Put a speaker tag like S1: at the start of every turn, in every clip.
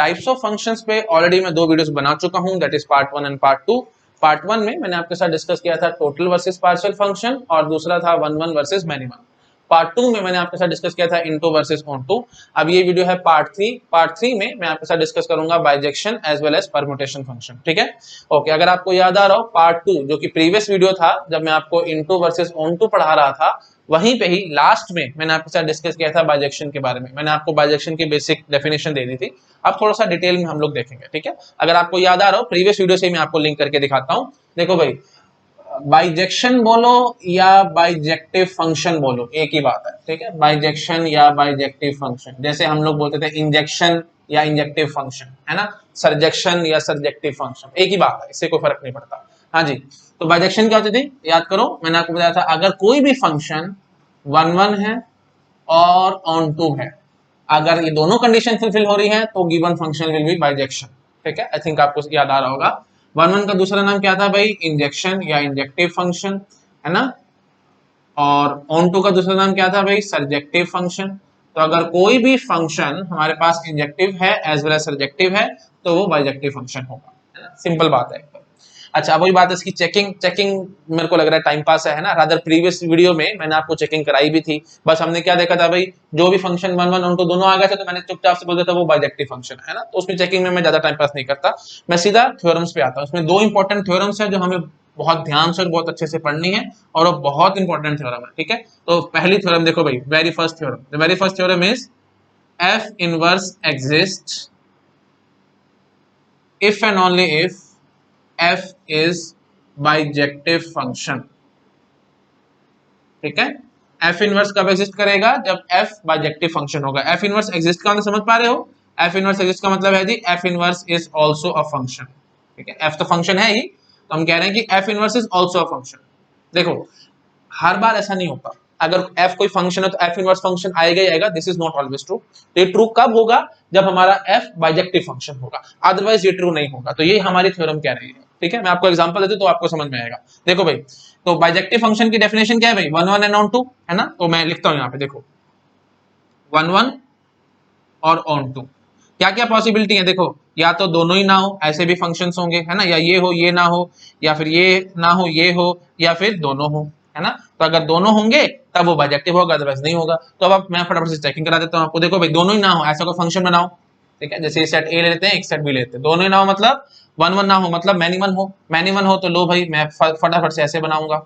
S1: Types of functions पे already मैं 2 videos बना चुका हूं, that is part 1 and part 2। Part 1 में मैंने आपके साथ डिस्कस किया था टोटल वर्सेस पार्शियल फंक्शन और दूसरा था 1 वर्सेस मिनिमम। पार्ट 2 में मैंने आपके साथ डिस्कस किया था इनटू वर्सेस ऑनटू। अब ये वीडियो है पार्ट 3। पार्ट 3 में मैं आपके साथ डिस्कस करूंगा bijection as well as permutation function, ठीक है। ओके, अगर आपको याद आ रहा हो पार्ट 2 जो कि प्रीवियस वीडियो था जब मैं आपको इनटू वर्सेस ऑनटू पढ़ा रहा था, वहीं पे ही लास्ट में मैंने आपके साथ डिस्कस किया था बाइजेक्शन के बारे में। मैंने आपको बाइजेक्शन की बेसिक डेफिनेशन दे दी थी। अब थोड़ा सा डिटेल में हम लोग देखेंगे, ठीक है। अगर आपको याद आ रहा हो प्रीवियस वीडियो से मैं आपको लिंक करके दिखाता हूं। देखो भाई, बाइजेक्शन बोलो या बाइजेक्टिव फंक्शन बोलो, एक ही बात है, ठीक है। बाइजेक्शन या बाइजेक्टिव फंक्शन, जैसे हम लोग बोलते थे इंजेक्शन या इंजेक्टिव फंक्शन, है ना, सर्जेक्शन या सर्जेक्टिव फंक्शन, एक ही बात है, इससे कोई फर्क नहीं पड़ता। हाँ जी, तो बाइजेक्शन क्या होती थी याद करो, मैंने आपको बताया था अगर कोई भी फंक्शन 1 है और ऑन टू है, अगर ये दोनों कंडीशन फुलफिल हो रही है तो given function will be bijection, ठीक है। आई थिंक आपको याद आ रहा होगा। 1 का दूसरा नाम क्या था भाई, इंजेक्शन या इंजेक्टिव फंक्शन, है ना। और ऑन टू का दूसरा नाम क्या था भाई, सर्जेक्टिव फंक्शन। तो अगर कोई भी फंक्शन हमारे पास इंजेक्टिव है एज वेल एज सर्जेक्टिव है तो वो बाइजेक्टिव फंक्शन होगा, है ना, सिंपल बात है। अच्छा, वही बात है इसकी चेकिंग मेरे को लग रहा है टाइम पास है ना। रादर प्रीवियस वीडियो में मैंने आपको चेकिंग कराई भी थी, बस हमने क्या देखा था भाई, जो भी फंक्शन 1 ऑन टू दोनों आ गए थे तो मैंने चुपचाप से बोल दिया था वो बाइजेक्टिव फंक्शन है ना। तो उसमें चेकिंग में मैं ज्यादा टाइम पास नहीं करता, मैं सीधा थ्योरम्स पे आता हूँ। उसमें 2 इंपॉर्टेंट थ्योरम्स है जो हमें बहुत ध्यान से और बहुत अच्छे से पढ़नी है, और वो बहुत इंपॉर्टेंट थ्योरम है, ठीक है। तो पहली थ्योरम देखो भाई, very first theorem, the very first theorem is F inverse exist if and only if f is bijective function, ठीक है। f इनवर्स कब एग्जिस्ट करेगा, जब f बाइजेक्टिव फंक्शन होगा। f इनवर्स एग्जिस्ट का मतलब समझ पा रहे हो, f इनवर्स एग्जिस्ट का मतलब है जी f inverse is also a function, ठीक है। f तो फंक्शन है ही, तो हम कह रहे हैं कि f inverse is also a function. देखो, हर बार ऐसा नहीं होता, अगर f कोई फंक्शन है तो f इनवर्स फंक्शन आएगा ही आएगा, this is not always true. तो ये ट्रू कब होगा, जब हमारा f बाइजेक्टिव फंक्शन होगा, अदरवाइज ये ट्रू नहीं होगा। तो ये हमारी थ्योरम कह रही है, ठीक है। मैं आपको एग्जांपल देता हूं तो आपको समझ में आएगा। देखो भाई, तो बाइजेक्टिव फंक्शन की डेफिनेशन क्या है भाई, 1 एंड ऑन टू, है ना। तो मैं लिखता हूं यहाँ पे, देखो 1 और ऑन टू, क्या क्या पॉसिबिलिटी है, देखो या तो दोनों ही ना हो, ऐसे भी फंक्शंस होंगे, है ना, या ये हो ये ना हो, या फिर ये ना हो ये हो, या फिर दोनों हो, है ना। तो अगर दोनों होंगे तब वो बाइजेक्टिव होगा, अदरवाइज नहीं होगा। तो अब मैं फटाफट से चेकिंग करा देता हूं आपको। देखो भाई, दोनों ही ना हो ऐसा कोई फंक्शन बनाओ, ठीक है। जैसे सेट ए लेते हैं, एक सेट बी लेते हैं, दोनों ही ना हो मतलब 1 ना हो मतलब मैनिमन हो, मैनिमन हो तो लो भाई मैं फटाफट से ऐसे बनाऊंगा।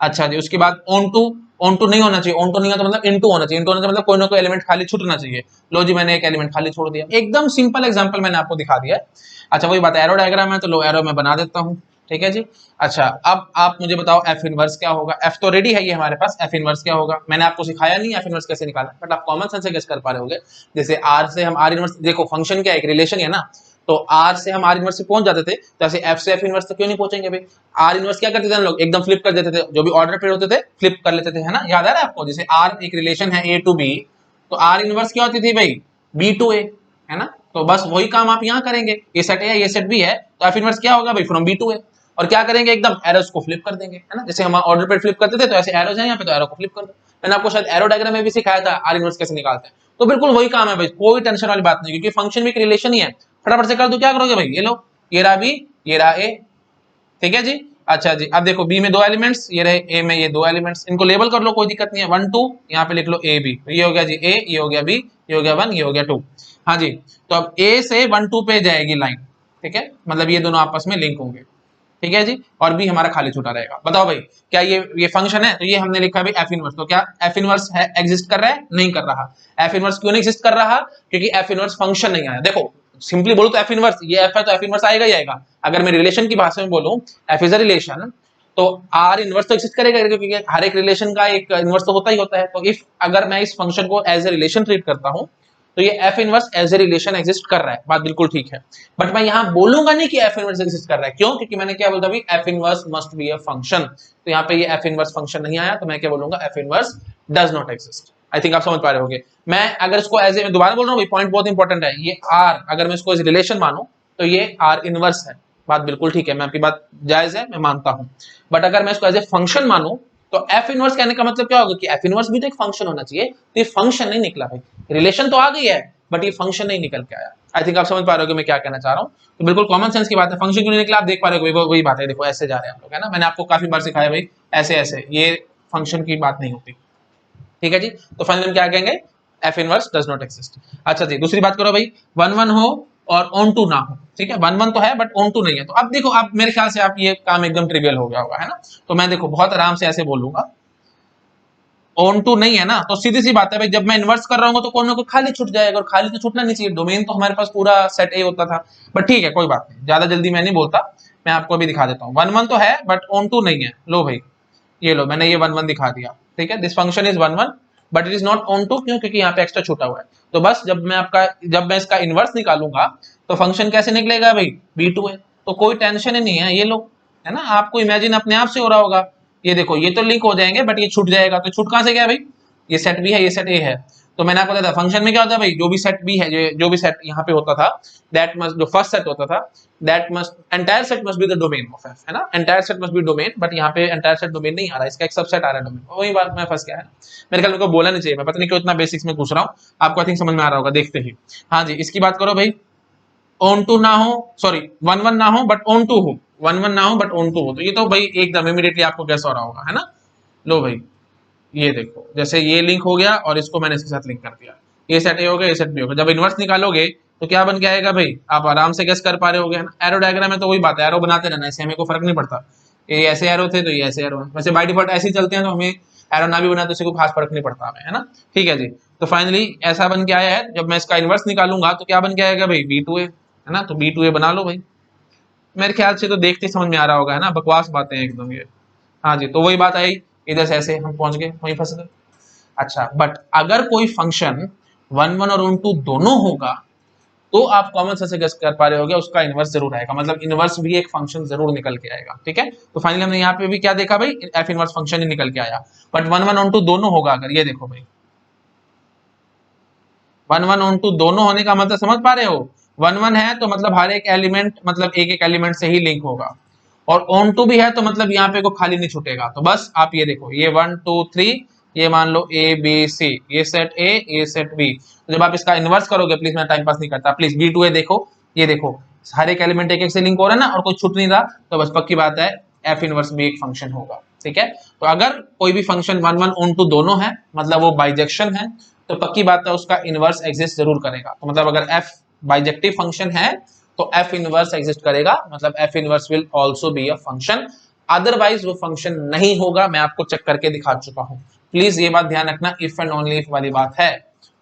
S1: अच्छा जी, उसके बाद ऑन टू नहीं होना चाहिए, ऑन टू नहीं होता तो मतलब इनटू होना चाहिए, इनटू होना चाहिए मतलब कोई ना कोई एलिमेंट खाली छूटना चाहिए। लो जी, मैंने एक एलिमेंट खाली छोड़ दिया, एकदम सिंपल एग्जांपल मैंने आपको दिखा दिया है। अच्छा, वही बात, एरो डायग्राम है तो लो एरो मैं बना देता हूँ, ठीक है जी। अच्छा, अब आप मुझे बताओ एफ इनवर्स क्या होगा। एफ तो रेडी है ये हमारे पास, एफ इनवर्स क्या होगा, मैंने आपको सिखाया नहीं एफ इनवर्स कैसे निकालना, बट आप कॉमन सेंस से गेस कर पा रहे होगे। जैसे आर से हम आर इनवर्स, देखो फंक्शन क्या है, एक रिलेशन है ना, तो आर से हम आर इनवर्स से पहुंच जाते थे, तो ऐसे एफ से एफ इनवर्स तक क्यों नहीं पहुंचेंगे भाई। आर इनवर्स क्या करते थे हम लोग, एकदम फ्लिप कर देते थे, जो भी ऑर्डर पेयर होते थे फ्लिप कर लेते थे, है ना, याद आ रहा है आपको। जैसे आर एक रिलेशन है ए टू बी, तो आर इनवर्स क्या होती थी भाई, बी टू ए, है ना। तो बस वही काम आप यहाँ करेंगे, ये सेट ए है ये सेट बी है, तो एफ इनवर्स क्या होगा भाई, फ्रॉम बी टू ए। और क्या करेंगे, एकदम एरोस को फ्लिप कर देंगे, है ना। जैसे हम ऑर्डर पेयर फ्लिप करते थे तो ऐसे एरोस है यहाँ पे, तो एरो को फ्लिप कर दो। मैंने आपको शायद एरो डायग्राम में भी सिखाया था आर इनवर्स कैसे निकालते हैं। तो बिल्कुल वही काम है भाई, कोई टेंशन वाली बात नहीं, क्योंकि फंक्शन भी एक रिलेशन ही है। फटाफट से कर दो, क्या करोगे भाई, ये लो, ये रहा बी, ये रहा ए, ठीक है जी। अच्छा जी, अब देखो बी में 2 एलिमेंट्स, ये रहे ए में ये 2 एलिमेंट्स, इनको लेबल कर लो, कोई दिक्कत नहीं है, 1 2 यहाँ पे लिख लो ए बी, ये हो गया जी ए, ये हो गया बी, ये हो गया 1, ये हो गया 2। हाँ जी, तो अब ए से 1 2 पे जाएगी लाइन, ठीक है, मतलब ये दोनों आपस में लिंक होंगे, ठीक है जी। और बी हमारा खाली छूटा रहेगा। बताओ भाई, क्या ये फंक्शन है, तो ये हमने लिखा है भाई एफ इनवर्स, तो क्या एफ इनवर्स है एग्जिस्ट कर रहा है, नहीं कर रहा। एफ इनवर्स क्यों नहीं एग्जिस्ट कर रहा, क्योंकि एफ इनवर्स फंक्शन नहीं आया। देखो सिंपली बोलो तो एफ इनवर्स, ये एफ है तो एफ इनवर्स आएगा ही आएगा। अगर मैं रिलेशन की भाषा में बोलूं, एफ इज अ रिलेशन, तो आर इनवर्स तो एग्जिस्ट करेगा, क्योंकि हर एक रिलेशन का एक इनवर्स तो होता ही होता है। तो इफ अगर मैं इस फंक्शन को एज ए रिलेशन ट्रीट करता हूं, तो ये F inverse as a relation exist कर रहा है, बात बिल्कुल ठीक है। बट मैं यहां बोलूंगा नहीं कि एफ इनवर्स एग्जिस्ट कर रहा है, क्यों, क्योंकि मैंने क्या बोलता भाई, F inverse must be a function. तो यहाँ पे ये एफ इनवर्स फंक्शन नहीं आया, तो मैं क्या बोलूंगा, F inverse does not exist. I think आप समझ पा रहे होंगे। मैं अगर इसको एज ए, दोबारा बोल रहा हूँ, पॉइंट बहुत इंपॉर्टेंट है, ये आर अगर मैं इसको एज रिलेशन मानूं तो ये आर इनवर्स है, बात बिल्कुल ठीक है, मैं आपकी बात जायज है, मैं मानता हूं। बट अगर मैं इसको एज ए फंक्शन मानूं, तो एफ इनवर्स कहने का मतलब क्या होगा कि एफ इनवर्स भी तो एक फंक्शन होना चाहिए, तो ये फंक्शन नहीं निकला भाई, रिलेशन तो आ गई है, बट ये फंक्शन नहीं निकल के आया। आई थिंक आप समझ पा रहे हो कि मैं क्या कहना चाह रहा हूँ। तो बिल्कुल कॉमन सेंस की बात है, फंक्शन क्यों नहीं निकला आप देख पा रहे हो, वही बात है। देखो ऐसे जा रहे हैं हम लोग, है ना, मैंने आपको काफी बार सिखाया भाई ऐसे ऐसे, ये फंक्शन की बात नहीं होती। ठीक है जी, तो फाइनली हम क्या कहेंगे, F inverse does not exist. अच्छा जी, दूसरी बात करो भाई, 1 1 हो और ऑन टू ना हो। ठीक है, 1 1 तो है बट ऑन टू नहीं है। तो अब देखो, आप मेरे ख्याल से आप ये काम एकदम ट्रिवियल हो गया होगा, है ना। तो मैं देखो बहुत आराम से ऐसे बोलूंगा, ऑन टू नहीं है ना, तो सीधी सी बात है भाई, जब मैं इन्वर्स कर रहा हूँ तो कोई ना कोई खाली छूट जाएगा, और खाली तो छूटना नहीं चाहिए, डोमेन तो हमारे पास पूरा सेट ए होता था। बट ठीक है, कोई बात नहीं, ज्यादा जल्दी मैं नहीं बोलता, मैं आपको अभी दिखा देता हूँ। 1 1 तो है बट ऑन टू नहीं है। लो भाई, ये लो, मैंने ये 1 1 दिखा दिया। ठीक है, this function is 1 1 but it is not onto, क्यों, क्योंकि यहाँ पे एक्स्ट्रा छूटा हुआ है। तो बस जब मैं इसका इनवर्स निकालूंगा तो फंक्शन कैसे निकलेगा भाई, b2 है। तो कोई टेंशन ही नहीं है, ये लोग, है ना, आपको इमेजिन अपने आप से हो रहा होगा। ये देखो, ये तो लिंक हो जाएंगे बट ये छूट जाएगा। तो छूट कहां से गया भाई, ये सेट बी है, ये सेट ए है। तो मैंने आपको बताया था फंक्शन में क्या होता है भाई, जो भी सेट बी है, जो भी सेट यहाँ पे होता था, दैट मस्ट, जो फर्स्ट सेट होता था, that must, entire set must be the domain of F, है ना, entire set must be domain. But यहाँ पे एंटायर सेट डोमेन नहीं आ रहा है, इसका एक सबसेट आ रहा है डोमेन। वही बात मैं फंस गया है, मेरे ख्याल में बोला नहीं चाहिए, मैं पता नहीं क्यों इतना बेसिक्स में पूछ रहा हूँ, आपको आई थिंक समझ में आ रहा होगा देखते ही। हाँ जी, इसकी बात करो भाई, ऑन टू ना हो, सॉरी 1 1 ना हो बट ऑन टू हो, 1 1 ना हो बट ऑन टू हो, तो ये तो भाई एकदम इमीडिएटली आपको कैसा हो रहा होगा, है ना। लो भाई, ये देखो, जैसे ये लिंक हो गया और इसको मैंने इसके साथ लिंक कर दिया, ये सेट ए हो गया, ये सेट बी हो गया। जब इनवर्स निकालोगे तो क्या बन के आएगा भाई, आप आराम से गेस कर पा रहे होगे, है ना। एरो डायग्राम में तो वही बात है, एरो बनाते रहना, इससे हमें कोई फर्क नहीं पड़ता, ये ऐसे एरो थे तो ये ऐसे एरो है। वैसे बाय डिफॉल्ट ऐसे ही चलते हैं, तो हमें एरो ना भी बना तो इससे कोई खास फर्क नहीं पड़ता हमें, है ना। ठीक है जी, तो फाइनली ऐसा बन के आया है, जब मैं इसका इनवर्स निकालूंगा तो क्या बन के आएगा भाई, b2a, है ना। तो b2a बना लो भाई, मेरे ख्याल से तो देखते समझ में आ रहा होगा, है ना, बकवास बातें एकदम ये। हाँ जी, तो वही बात आई, इधर से ऐसे हम पहुंच गए, वहीं फंस गए। अच्छा, बट अगर कोई फंक्शन 1 1 और ऑन टू दोनों होगा तो आप कॉमन सेंस से गेस कर पा रहे होगे, उसका इनवर्स जरूर आएगा, मतलब इनवर्स भी एक फंक्शन जरूर निकल के आएगा। ठीक है, तो फाइनली हमने यहाँ पे भी क्या देखा भाई, एफ इनवर्स फंक्शन ही निकल के आया। बट 1 1 ऑन टू दोनों होगा अगर, ये देखो भाई, 1 1 ऑन टू दोनों होने का मतलब समझ पा रहे हो, 1 1 है तो मतलब हर एक एलिमेंट, मतलब एक एक एलिमेंट से ही लिंक होगा, और ऑन टू भी है तो मतलब यहाँ पे को खाली नहीं छूटेगा। तो बस आप ये देखो, ये 1 2 3, ये मान लो ए बी सी, ये सेट ए, ये सेट बी। तो जब आप इसका इनवर्स करोगे, प्लीज मैं टाइम पास नहीं करता, प्लीज b2a देखो, ये देखो हर एक एलिमेंट एक एक से लिंक हो रहा है ना, और कोई छूट नहीं रहा, तो बस पक्की बात है एफ इनवर्स भी एक फंक्शन होगा। ठीक है, तो अगर कोई भी फंक्शन 1 1 ऑन टू दोनों है, मतलब वो बाइजेक्शन है, तो पक्की बात है उसका इनवर्स एग्जिस्ट जरूर करेगा। तो मतलब अगर एफ बाइजेक्टिव फंक्शन है तो एफ इनवर्स एग्जिस्ट करेगा, मतलब F inverse will also be a function, otherwise वो फंक्शन नहीं होगा। मैं आपको चेक करके दिखा चुका हूं, प्लीज ये बात ध्यान रखना, इफ एंड ओनली इफ वाली बात है।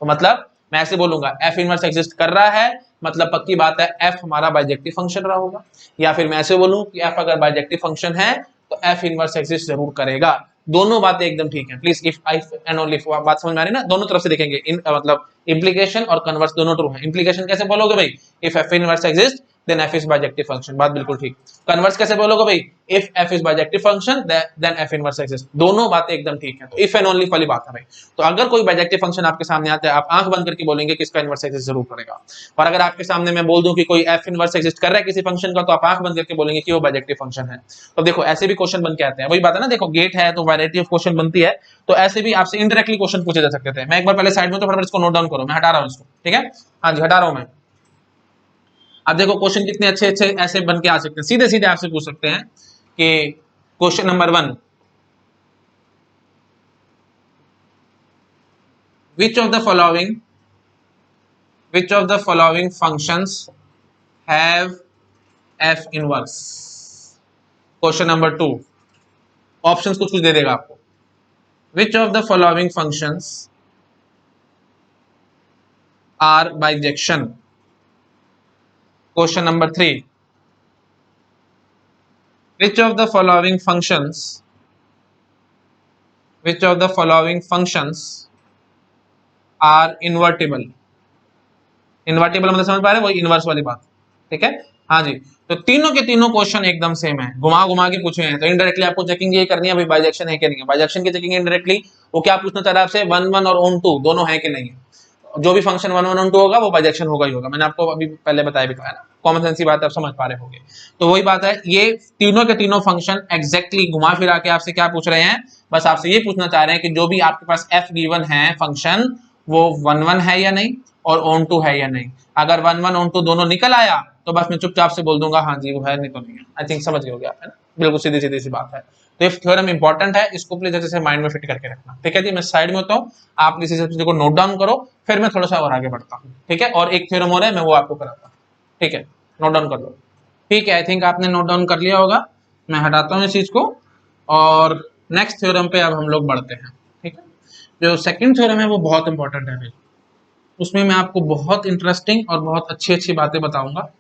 S1: तो मतलब मैं ऐसे बोलूंगा, एफ इनवर्स एग्जिस्ट कर रहा है, मतलब पक्की बात है एफ हमारा बाइजेक्टिव फंक्शन रहा होगा। या फिर मैं ऐसे बोलूं कि एफ अगर बाइजेक्टिव फंक्शन है तो एफ इनवर्स एग्जिस्ट जरूर करेगा। दोनों बातें एकदम ठीक है, please if and only if बात समझ में आ रही है ना, दोनों तरफ से देखेंगे, मतलब इम्प्लीकेशन और कन्वर्स दोनों ट्रू है। इम्प्लीकेशन कैसे बोलोगे भाई, if F inverse exist then F is bijective function, बात बिल्कुल ठीक। कन्वर्स कैसे बोलोगे भाई, if F is bijective function then F inverse exist, दोनों बातें एकदम ठीक है। तो इफ एंड ओनली वाली बात है भाई। तो अगर कोई बाइजेक्टिव फंक्शन आपके सामने आता है, आप आंख बंद करके बोलेंगे कि इसका इनवर्स एग्जिस्ट जरूर करेगा। और अगर आपके सामने मैं बोल दूं कि कोई एफ इनवर्स एग्जिस्ट कर रहा है किसी फंक्शन का, तो आप आंख बंद करके बोलेंगे कि वो बाइजेक्टिव फंक्शन है। तो देखो ऐसे भी क्वेश्चन बन के आते हैं, वही बात है ना, देखो गेट है तो वैरायटी ऑफ क्वेश्चन बनती है, तो ऐसे भी आपसे इनडायरेक्टली क्वेश्चन पूछे जा सकते थे। मैं एक बार पहले साइड में, तो फटाफट इसको नोट डाउन करो, मैं हटा रहा हूं इसको। ठीक है, हाँ जी हटा रहा हूं मैं। अब देखो क्वेश्चन कितने अच्छे अच्छे ऐसे बन के आ सकते हैं, सीधे सीधे आपसे पूछ सकते हैं कि question number 1, which of the following functions have f inverse। Question number 2, options कुछ दे देगा आपको, which of the following functions are bijection। Question number 3, which of the following functions are invertible। Invertible मतलब समझ पा रहे हैं, वही इनवर्स वाली बात। ठीक है, हाँ जी, तो तीनों के तीनों क्वेश्चन एकदम सेम है, घुमा घुमा के पूछे हैं। तो इनडायरेक्टली आपको चेकिंग ये करनी है भाई, बाइजेक्शन है कि नहीं है। बाइजेक्शन की चेकिंग इनडायरेक्टली वो क्या पूछना चाह रहा है आपसे, 1 1 और ऑन टू दोनों है कि नहीं है। जो भी फंक्शन 1 1 ऑन टू होगा वो बाइजेक्शन होगा ही होगा, मैंने आपको अभी पहले बताया भी था, है ना, कॉमन सेंस की बात आप समझ पा रहे होंगे। तो वही बात है, ये तीनों के तीनों फंक्शन एग्जैक्टली घुमा फिरा के आपसे क्या पूछ रहे हैं, बस आपसे ये पूछना चाह रहे हैं कि जो भी आपके पास एफ गिवन है फंक्शन, वो 1 1 है या नहीं, और ऑन टू है या नहीं। अगर 1 1 ऑन टू दोनों निकल आया तो बस मैं चुपचाप से बोल दूंगा हाँ जी वो है, नहीं तो नहीं है। आई थिंक समझ गए आप, है ना, बिल्कुल सीधी सीधी सी बात है। तो ये थ्योरम इंपॉर्टेंट है, इसको प्लीज अच्छे से माइंड में फिट करके रखना, ठीक है जी। मैं साइड में होता हूँ, आप इसी चीज को नोट डाउन करो, फिर मैं थोड़ा सा और आगे बढ़ता हूँ, ठीक है। और एक थ्योरम और है, मैं वो आपको कराता हूँ, ठीक है, नोट डाउन कर लो, ठीक है। आई थिंक आपने नोट डाउन कर लिया होगा, मैं हटाता हूँ इस चीज को और नेक्स्ट थ्योरम पे अब हम लोग बढ़ते हैं, ठीक है। जो सेकंड थ्योरम है वो बहुत इंपॉर्टेंट है भाई, उसमें मैं आपको बहुत इंटरेस्टिंग और बहुत अच्छी अच्छी बातें बताऊंगा,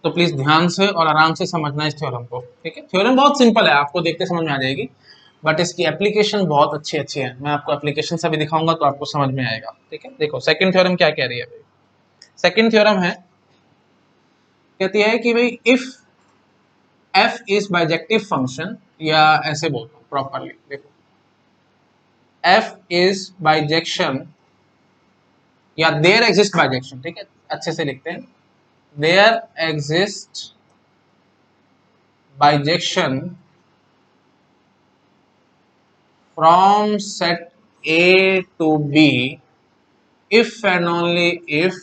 S1: तो प्लीज ध्यान से और आराम से समझना इस थ्योरम को, ठीक है। थ्योरम बहुत सिंपल है, आपको देखते समझ में आ जाएगी, बट इसकी एप्लीकेशन बहुत अच्छी अच्छी है। मैं आपको एप्लीकेशन से भी दिखाऊंगा तो आपको समझ में आएगा, ठीक है। देखो सेकंड थ्योरम क्या कह रही है भाई, सेकंड थ्योरम है, कहती है कि भाई if f is bijective function, या ऐसे बोलता हूँ प्रॉपरली, देखो f इज बाइजेक्शन या देयर एग्जिस्ट बाइजेक्शन, ठीक है, अच्छे से लिखते हैं, there exist bijection from set A to B if and only if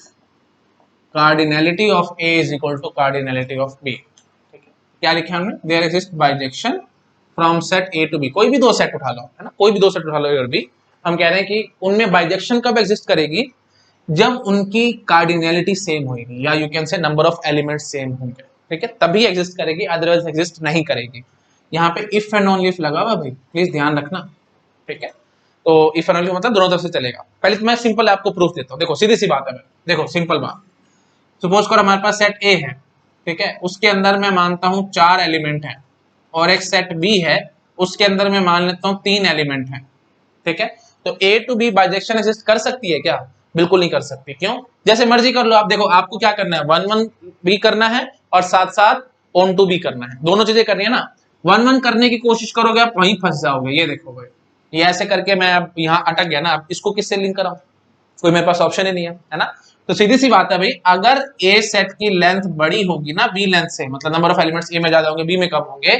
S1: cardinality of A is equal to cardinality of B, ठीक है। क्या लिखा हमने, there exist bijection from set A to B, कोई भी दो सेट उठा लो, है ना, कोई भी दो सेट उठा लो A और B, हम कह रहे हैं कि उनमें बाइजेक्शन कब एग्जिस्ट करेगी, जब उनकी कार्डिनैलिटी सेम होगी, या you can say number of elements same होंगे, ठीक है, तभी एग्जिस्ट करेगी, अदरवाइज एग्जिस्ट नहीं करेगी। यहाँ पे इफ एंड ओनली इफ लगा हुआ भाई, प्लीज ध्यान रखना, ठीक है। तो इफ एंड ओनली मतलब दोनों तरफ से चलेगा। पहले तो मैं सिंपल आपको प्रूफ देता हूँ, देखो सीधी सी बात है, देखो सिंपल बात, सपोज करो हमारे पास सेट ए है, ठीक है, उसके अंदर मैं मानता हूँ 4 एलिमेंट हैं, और एक सेट बी है, उसके अंदर मैं मान लेता हूँ 3 एलिमेंट हैं, ठीक है। तो A to B bijection exist कर सकती है क्या, बिल्कुल नहीं कर सकती, क्यों, जैसे मर्जी कर लो आप, देखो आपको क्या करना है, 1 1 भी करना है और साथ साथ ऑन टू भी करना है, दोनों चीजें करनी है ना। 1 1 करने की कोशिश करोगे आप वहीं फंस जाओगे, ये देखो भाई, ये ऐसे करके मैं अब यहाँ अटक गया ना, अब इसको किससे लिंक कराऊं, कोई मेरे पास ऑप्शन ही नहीं है ना। तो सीधी सी बात है भाई, अगर ए सेट की लेंथ बड़ी होगी ना बी लेंथ से, मतलब नंबर ऑफ एलिमेंट्स ए में ज्यादा होंगे बी में कम होंगे,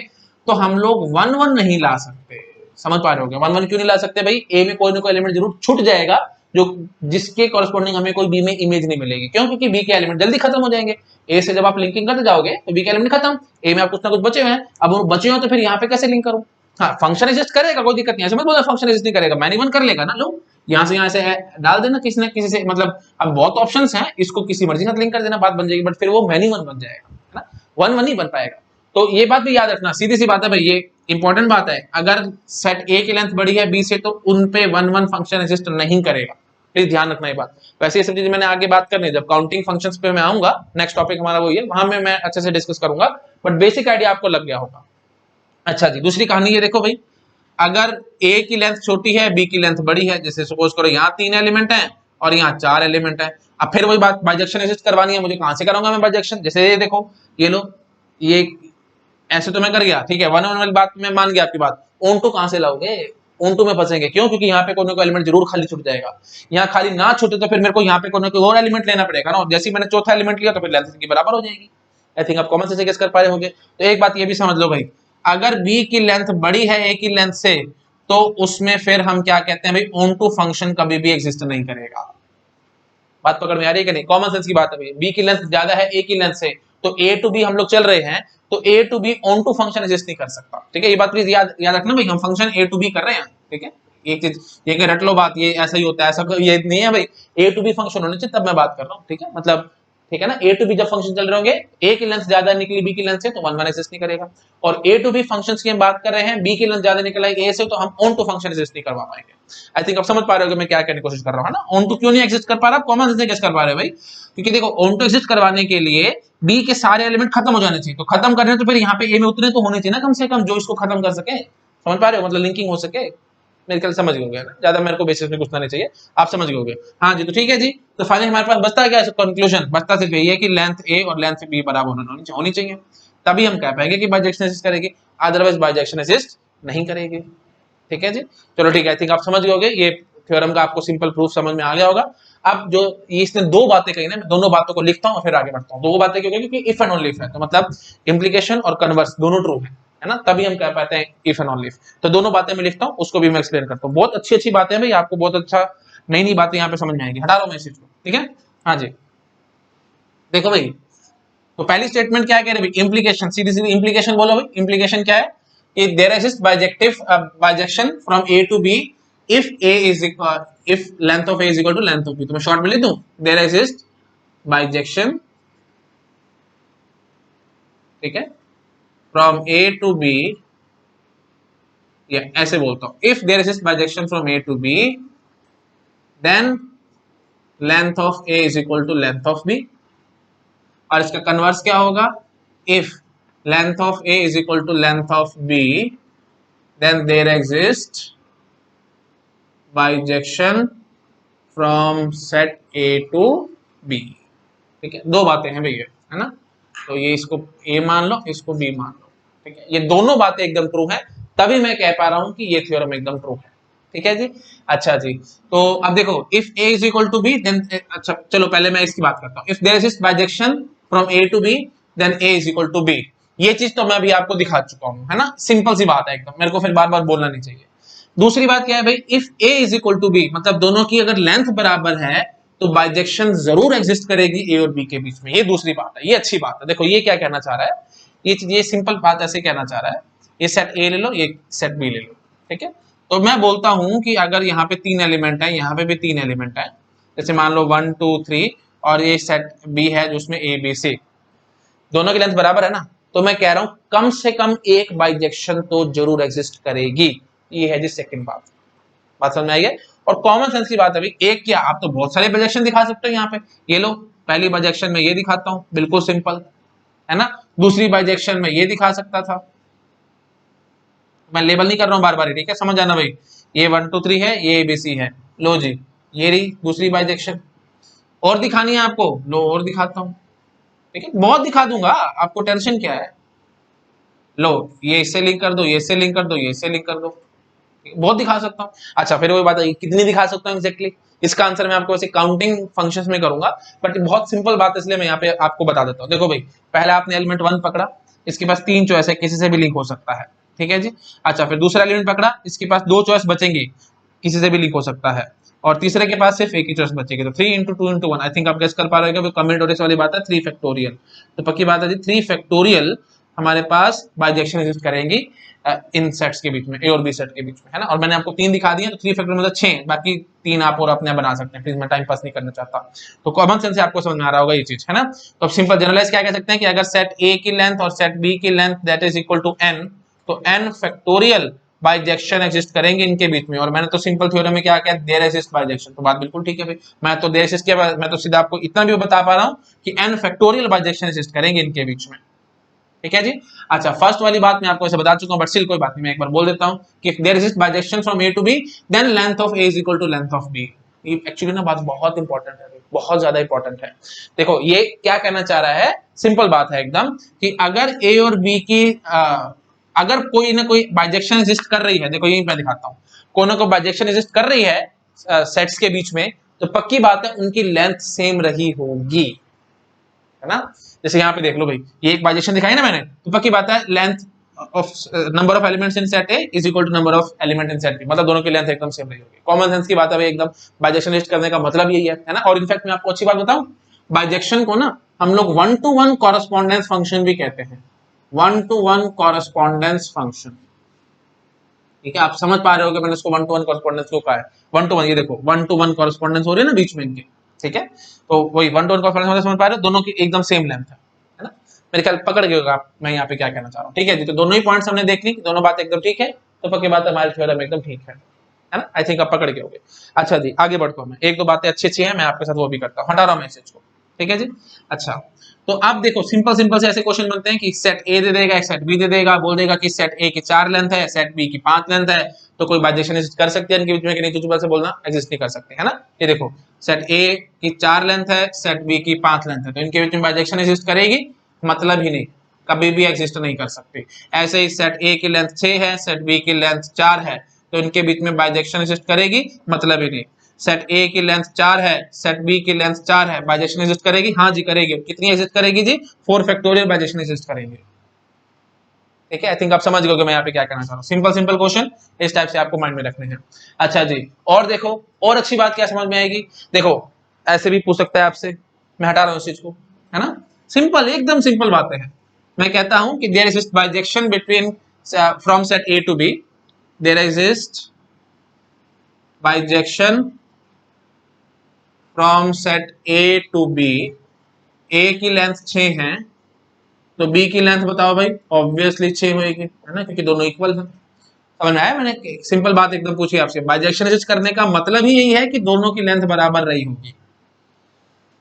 S1: तो हम लोग 1 1 नहीं ला सकते, समझ पा रहे हो, 1 1 क्यों नहीं ला सकते भाई, ए में कोई ना कोई एलिमेंट जरूर छूट जाएगा, जो जिसके कॉरेस्पॉन्डिंग हमें कोई बी में इमेज नहीं मिलेगी, क्यों, क्योंकि बी के एलिमेंट जल्दी खत्म हो जाएंगे, ए से जब आप लिंकिंग करते जाओगे तो बी के एलिमेंट खत्म, ए में आप कुछ ना कुछ बचे हुए हैं, अब वो बचे हो तो फिर यहाँ पे कैसे लिंक करूं। हाँ फंक्शन एग्जिस्ट करेगा, कोई दिक्कत नहीं है, ऐसे मत बोलो फंक्शन एग्जिस्ट नहीं करेगा, मैन वन कर लेगा ना, लो यहाँ से डाल देना किसी न किसी से, मतलब अब बहुत ऑप्शंस हैं, इसको किसी मर्जी से लिंक कर देना, बात बन जाएगी, बट फिर वो मैन वन बन जाएगा, है ना, 1 1 नहीं बन पाएगा। तो ये बात भी याद रखना, सीधी सी बात है भाई, ये इंपॉर्टेंट बात है, अगर सेट ए की लेंथ बड़ी है बी से तो उन पे 1 1 फंक्शन एग्जिस्ट नहीं करेगा, प्लीज ध्यान रखना ये बात। वैसे ये सब चीजें मैंने आगे बात करनी है, जब काउंटिंग फंक्शंस पे मैं आऊंगा, नेक्स्ट टॉपिक हमारा वही है, वहां में मैं अच्छे से डिस्कस करूंगा, बट बेसिक आइडिया आपको लग गया होगा। अच्छा जी, दूसरी कहानी ये देखो भाई, अगर ए की लेंथ छोटी है बी की लेंथ बड़ी है, जैसे सपोज करो यहाँ 3 एलिमेंट हैं और यहाँ 4 एलिमेंट है, अब फिर वही बात, बाइजेक्शन एग्जिस्ट करवानी है मुझे, कहां से करूंगा मैं बाइजेक्शन, जैसे ये देखो, ये लो, ये ऐसे तो मैं कर गया, ठीक है, 1 1 वाली बात मैं मान गया आपकी बात, ऑन टू कहां से लाओगे, ऑन टू में फंसेंगे, क्यों, क्योंकि यहाँ पे कोई ना कोई एलिमेंट जरूर खाली छूट जाएगा, यहाँ खाली ना छूटे तो फिर मेरे को यहाँ पे कोई ना कोई और एलिमेंट लेना पड़ेगा ना, जैसे मैंने चौथा एलिमेंट लिया तो फिर लेंथ की बराबर हो जाएगी। आई थिंक आप कॉमन से गेस कर पा रहे होंगे। तो एक बात ये भी समझ लो भाई, अगर बी की लेंथ बड़ी है ए की लेंथ से, तो उसमें फिर हम क्या कहते हैं भाई, ऑन टू फंक्शन कभी भी एग्जिस्ट नहीं करेगा। बात पकड़ में आ रही है कि नहीं, कॉमन सेंस की बात है भाई, बी की लेंथ ज्यादा है ए की लेंथ से, तो ए टू बी हम लोग चल रहे हैं, तो A to B onto function exist नहीं कर सकता, ठीक है, ये बात प्लीज याद रखना भाई, हम फंक्शन ए टू बी कर रहे हैं, ठीक है, एक चीज ये कि रट लो बात, ये ऐसा ही होता है, ऐसा ये नहीं है भाई, ए टू बी फंक्शन होने चाहिए तब मैं बात कर रहा हूँ, ठीक है, मतलब ठीक है ना, ए टू बी जब फंक्शन चल रहे होंगे, ए की लेंथ ज्यादा निकली बी की लेंथ से, तो 1 1 एग्जिस्ट नहीं करेगा, और ए टू बी फंक्शंस की हम बात कर रहे हैं, बी की लेंथ ज्यादा निकल आई ए से, तो हम ऑन टू फंक्शन एग्जिस्ट नहीं करवा पाएंगे। आई थिंक आप समझ पा रहे हो कि मैं क्या कहने की कोशिश कर रहा हूँ ना, ऑन टू क्यों नहीं एग्जिस्ट कर पा रहा, कॉमन सेंस से गेस कर पा रहे हो भाई, क्योंकि देखो ऑन टू एग्जिस्ट करवाने के लिए बी के सारे एलिमेंट खत्म हो जाने चाहिए, तो खत्म करने तो फिर यहाँ पे ए में उतने तो होने चाहिए ना कम से कम, जो इसको खत्म कर सके, समझ पा रहे हो, मतलब लिंकिंग हो सके, मेरे ख्याल समझ गए ना, ज्यादा मेरे को बेसिस में पूछना नहीं चाहिए, आप समझ गए। हाँ जी, तो ठीक है जी, तो फाइनली हमारे पास बचता है क्या, कंक्लूजन बचता सिर्फ यही है कि लेंथ ए और लेंथ बी बराबर होनी चाहिए, तभी हम कह पाएंगे कि बाइजेक्शन एग्जिस्ट करेगी, अदरवाइज बाइजेक्शन एग्जिस्ट नहीं करेगी, ठीक है जी। चलो ठीक है, आई थिंक आप समझ गए, ये थ्योरम का आपको सिंपल प्रूफ समझ में आ गया होगा। अब जो इसने दो बातें कही ना, मैं दोनों बातों को लिखता हूँ और फिर आगे बढ़ता हूँ। दो बातें क्यों, क्योंकि इफ एंड ओनली इफ है, तो मतलब इंप्लीकेशन और कन्वर्स दोनों ट्रू है ना, तभी हम कह पाते हैं इफ एंड ओनली इफ। तो दोनों बातें मैं लिखता हूँ, उसको भी मैं एक्सप्लेन करता हूँ, बहुत अच्छी अच्छी बातें हैं भाई, आपको बहुत अच्छा नई नई बातें यहाँ पे समझ में आएगी, हटा रहा हूँ मैं इस चीज को, ठीक है। हाँ जी, देखो भाई, तो पहली स्टेटमेंट क्या कह रहे भाई, इम्प्लीकेशन, सीधी सीधी इम्प्लीकेशन बोलो भाई। इम्प्लीकेशन क्या है कि there exist bijective bijection from A to B if A is if length of A is equal to length of B. तो मैं शॉर्ट में लिख दूं, देयर एग्जिस्ट बाइजेक्शन, ठीक है, फ्रॉम ए टू बी, या ऐसे बोलता हूं, if there exist bijection from A to B then length of A is equal to length of B. और इसका कन्वर्स क्या होगा, if length of A is equal to length of B then there exist bijection from set A to B. ठीक है, दो बातें हैं भैया, है ना, तो ये इसको ए मान लो, इसको बी मान लो, ठीक है, ये दोनों बातें एकदम ट्रू है, तभी मैं कह पा रहा हूं कि ये थ्योरम एकदम ट्रू है। ठीक है जी, अच्छा जी, तो अब देखो if A is equal to B then, अच्छा चलो पहले मैं इसकी बात करता हूँ, if there is bijection from A to B then A is equal to B. ये चीज तो मैं अभी आपको दिखा चुका हूँ, है ना, सिंपल सी बात है एकदम, मेरे को फिर बार बार बोलना नहीं चाहिए। दूसरी बात क्या है भाई, if A is equal to B, मतलब दोनों की अगर लेंथ बराबर है तो बाइजेक्शन जरूर एग्जिस्ट करेगी ए और बी के बीच में। ये दूसरी बात है, ये अच्छी बात है। देखो ये क्या कहना चाह रहा है, ये चीज, ये सिंपल बात ऐसे कहना चाह रहा है, ये सेट ए ले लो, ये सेट बी ले लो, ठीक है। तो मैं बोलता हूं कि अगर यहाँ पे 3 एलिमेंट है, यहाँ पे भी 3 एलिमेंट है, जैसे मान लो 1 2 3, और ये सेट बी है जिसमें ए बी सी, दोनों की लेंथ बराबर है ना, तो मैं कह रहा हूं कम से कम एक बाइजेक्शन तो जरूर एग्जिस्ट करेगी। ये है जी सेकंड बात। बात समझ में आई है। और कॉमन सेंस की बात है भाई, एक क्या, आप तो बहुत सारे बाइजेक्शन दिखा सकते हो यहाँ पे। ये लो, पहली बाइजेक्शन में ये दिखाता हूं, बिल्कुल सिंपल, है ना। दूसरी बाइजेक्शन में ये दिखा सकता था, मैं लेबल नहीं कर रहा हूं बार बार, ठीक है, समझ जाना भाई। ये 1 2 3 है, ये एबीसी है, लो जी, ये रही दूसरी बाइजेक्शन। और दिखानी है आपको, लो और दिखाता हूं, ठीक है, बहुत दिखा दूंगा, आपको टेंशन क्या है। लो, ये इससे लिंक कर दो, ये इससे लिंक कर दो, ये इससे लिंक कर दो, बहुत दिखा सकता हूँ। अच्छा फिर वही बात है, कितनी दिखा सकता हूँ एग्जैक्टली, इसका आंसर मैं आपको वैसे काउंटिंग फंक्शंस में करूंगा, बट बहुत सिंपल बात है इसलिए मैं यहाँ पे आपको बता देता हूँ। देखो भाई, पहले आपने एलिमेंट 1 पकड़ा, इसके पास 3 चॉइस है, किसी से भी लिंक हो सकता है, ठीक है जी। अच्छा फिर दूसरा एलिमेंट पकड़ा, इसके पास 2 चॉइस बचेंगे, किसी से भी लिंक हो सकता है, और तीसरे के पास सिर्फ एक ही चॉइस बचेगी। तो 3 इंटू 2 इंटू 1, आई थिंक आप गेस कर पा रहे हो, कमेंट और इस वाली बात है 3 फैक्टोरियल। तो पक्की बात है जी, 3 फैक्टोरियल हमारे पास बाइजेक्शन एग्जिस्ट करेंगी इन सेट्स के बीच में, ए और बी सेट के बीच में, है ना। और मैंने आपको 3 दिखा दिए, तो 3 फैक्टर मतलब 6, बाकी 3 आप और अपने बना सकते हैं, प्लीज मैं टाइम पास नहीं करना चाहता। तो कॉमन सेंस से आपको समझ में आ रहा होगा ये चीज, है ना। तो अब सिंपल जनरलाइज क्या कह सकते हैं कि अगर सेट ए की लेंथ और सेट बी की length that is equal to n, तो n फैक्टोरियल बाइजेक्शन एग्जिस्ट करेंगे इनके बीच में। और मैंने तो सिंपल थ्योरम में क्या किया, देयर एग्जिस्ट बाइजेक्शन, तो बात बिल्कुल ठीक है भाई। मैं तो देयर एग्जिस्ट किया, मैं तो सीधा आपको इतना भी बता पा रहा हूं कि n फैक्टोरियल बाइजेक्शन एग्जिस्ट करेंगे इनके बीच में, ठीक है जी। अच्छा फर्स्ट वाली बात मैं आपको ऐसे बता चुका हूं, बट स्टिल कोई बात नहीं, मैं एक बार बोल देता हूं कि if there exist bijection from A to B then length of A is equal to length of B. ये एक्चुअली ना बात बहुत इंपॉर्टेंट है, बहुत ज्यादा इंपॉर्टेंट है। देखो ये क्या कहना चाह रहा है, सिंपल बात है एकदम, कि अगर ए और बी की अगर कोई ना कोई बाइजेक्शन एग्जिस्ट कर रही है, देखो यही मैं दिखाता हूं, कोई ना कोई बाइजेक्शन एग्जिस्ट कर रही है सेट्स के बीच में, तो पक्की बात है उनकी लेंथ सेम रही होगी, है ना। जैसे यहाँ पे देख लो भाई, ये एक बाइजेक्शन दिखाई ना मैंने, तो पक्की बात है length of number of elements in set A is equal to number of element in set B, मतलब दोनों की लेंथ एकदम सेम रही होगी। कॉमन सेंस की बात है भाई एकदम, बाइजेक्शन लिस्ट करने का मतलब यही है ना। और इनफैक्ट मैं आपको अच्छी बात बताऊं, बाइजेक्शन को ना हम लोग 1 to 1 कॉरेस्पॉन्डेंस फंक्शन भी कहते हैं, 1 to 1 कॉरेस्पॉन्डेंस फंक्शन, ठीक है। आप समझ पा रहे हो कि मैंने इसको 1 to 1 कॉरेस्पॉन्डेंस क्यों कहा है, 1 to 1, ये देखो 1 to 1 कॉरेस्पॉन्डेंस हो रही है ना बीच में इनके, ठीक है। तो वही 1 to 1 कॉरेस्पॉन्डेंस समझ पा रहे हो, दोनों की एकदम सेम लेंथ है ना। मेरे ख्याल पकड़ गए होगा आप मैं यहाँ पे क्या कहना चाह रहा हूँ, ठीक है जी। तो दोनों ही पॉइंट्स हमने देख ली, दोनों बात एकदम ठीक है, तो पक्की बात है हमारे थ्योरम एकदम ठीक है ना। आई थिंक आप पकड़ गए होंगे। अच्छा जी आगे बढ़ता हूँ मैं, एक दो बातें अच्छी अच्छी है, मैं आपके साथ वो भी करता हूँ, हटा रहा हूँ मैसेज को, ठीक है जी। अच्छा तो आप देखो सिंपल सिंपल से ऐसे क्वेश्चन बनते हैं कि सेट ए दे देगा, एक सेट बी दे देगा, बोल देगा कि सेट ए की 4 लेंथ है, सेट बी की 5 लेंथ है, तो कोई बाइजेक्शन एग्जिस्ट कर सकती है इनके बीच में कि नहीं, चुचुपा से बोलना एग्जिस्ट नहीं कर सकते, है ना। ये देखो सेट ए की 4 लेंथ है, सेट बी की 5 लेंथ है, तो इनके बीच में बाइजेक्शन एग्जिस्ट करेगी, मतलब ही नहीं, कभी भी एग्जिस्ट नहीं कर सकती। ऐसे ही सेट ए की लेंथ 6 है, सेट बी की लेंथ 4 है, तो इनके बीच में बाइजेक्शन एग्जिस्ट करेगी, मतलब ही नहीं। सेट ए की लेंथ 4 है, सेट बी की लेंथ 4 है, बाइजेक्शन एग्जिस्ट करेगी, हाँ जी करेगी। कितनी एग्जिस्ट करेगी जी, 4 फैक्टोरियल बाइजेक्शन एग्जिस्ट करेंगे, ठीक है। आई थिंक आप समझ गए मैं यहाँ पे क्या कहना चाह रहा हूँ। सिंपल सिंपल क्वेश्चन इस टाइप से आपको माइंड में रखने हैं। अच्छा जी और देखो, और अच्छी बात क्या समझ में आएगी, देखो ऐसे भी पूछ सकता है आपसे, मैं हटा रहा हूं इस चीज को, है ना। सिंपल, एकदम सिंपल बातें हैं। मैं कहता हूं कि there exist bijection between from set A to B, there exist bijection from set A to B, A की लेंथ 6 है तो बी की लेंथ बताओ भाई, ऑब्वियसली 6 होगी, है ना, क्योंकि दोनों इक्वल है। समझ में आया, मैंने सिंपल बात एकदम पूछी आपसे। बाइजेक्शन एग्जिस्ट करने का मतलब ही यही है कि दोनों की लेंथ बराबर रही होगी।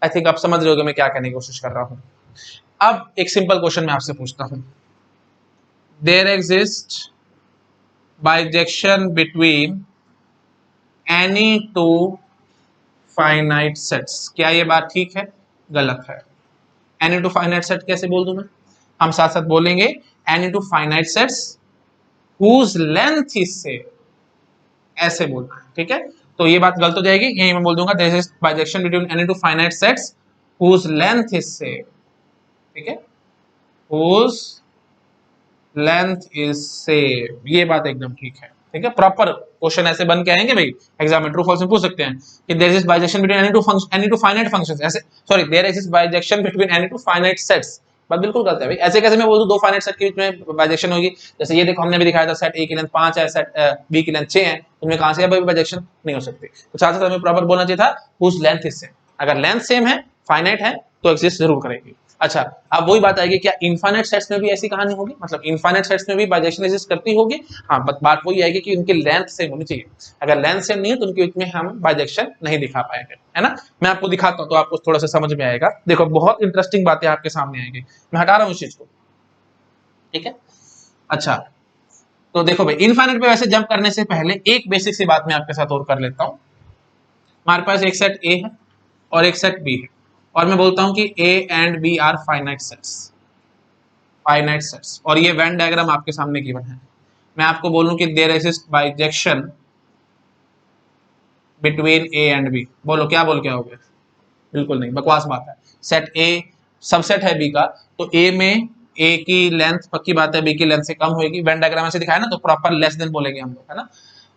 S1: आई थिंक आप समझ रहे होगे मैं क्या कहने की कोशिश कर रहा हूं। अब एक सिंपल क्वेश्चन मैं आपसे पूछता हूं, there exist bijection between any two finite sets, क्या ये बात ठीक है गलत है? एनी टू फाइनाइट सेट कैसे बोल दूं मैं? हम साथ साथ बोलेंगे, any two finite sets whose length is same, ऐसे बोलना है, ठीक है। तो ये बात गलत हो जाएगी, यही मैं बोल दूंगा there is bijection between any two finite sets whose length is same, ठीक है, whose length is same, ये बात एकदम ठीक है, ठीक है। प्रॉपर क्वेश्चन ऐसे बन के आएंगे भाई एग्जाम में, ट्रू फॉल्स में पूछ सकते हैं कि there is bijection between any two finite functions, ऐसे sorry there is bijection between any two finite sets, बात बिल्कुल गलत है भाई। ऐसे कैसे मैं बोल दूं दो फाइनाइट सेट के बीच में बाइजेक्शन होगी? जैसे ये देखो हमने भी दिखाया था, सेट ए की लेंथ 5 है, सेट बी की लेंथ 6 है, उनमें कहां से बाइजेक्शन नहीं हो सकती। तो साथ साथ हमें प्रॉपर बोलना चाहिए था whose length is same, अगर लेंथ सेम है, फाइनाइट है, तो एग्जिस्ट जरूर करेगी। अच्छा, अब वही बात आएगी, क्या इनफाइनाइट सेट्स में भी ऐसी कहानी होगी, मतलब इनफाइनाइट सेट्स में भी बाइजेक्शन एग्जिस्ट करती होगी? हाँ, बात वही आएगी कि उनकी लेंथ सेम होनी चाहिए। अगर लेंथ सेम नहीं है तो उनके बीच में हम बाइजेक्शन नहीं दिखा पाएंगे, है ना। मैं आपको दिखाता हूं तो आपको थोड़ा सा समझ में आएगा। देखो बहुत इंटरेस्टिंग बातें आपके सामने आएंगी, मैं हटा रहा हूं इस चीज को, ठीक है। अच्छा, तो देखो भाई इनफाइनाइट पे वैसे जंप करने से पहले एक बेसिक सी बात मैं आपके साथ और कर लेता हूं। हमारे पास एक सेट ए है और एक सेट बी है, और मैं बोलता हूं कि A and B are finite sets, finite sets, और ये वेन डायग्राम आपके सामने गिवन है। मैं आपको बोलूं कि there exist bijection between A and B, बोलो क्या बोल के आओगे? बिल्कुल नहीं, बकवास बात है। सेट ए सबसेट है बी का, तो ए में ए की लेंथ पक्की बात है बी की लेंथ से कम होगी। वेन डायग्राम ऐसे दिखाया ना, तो प्रॉपर लेस देन बोलेंगे हम लोग, है ना,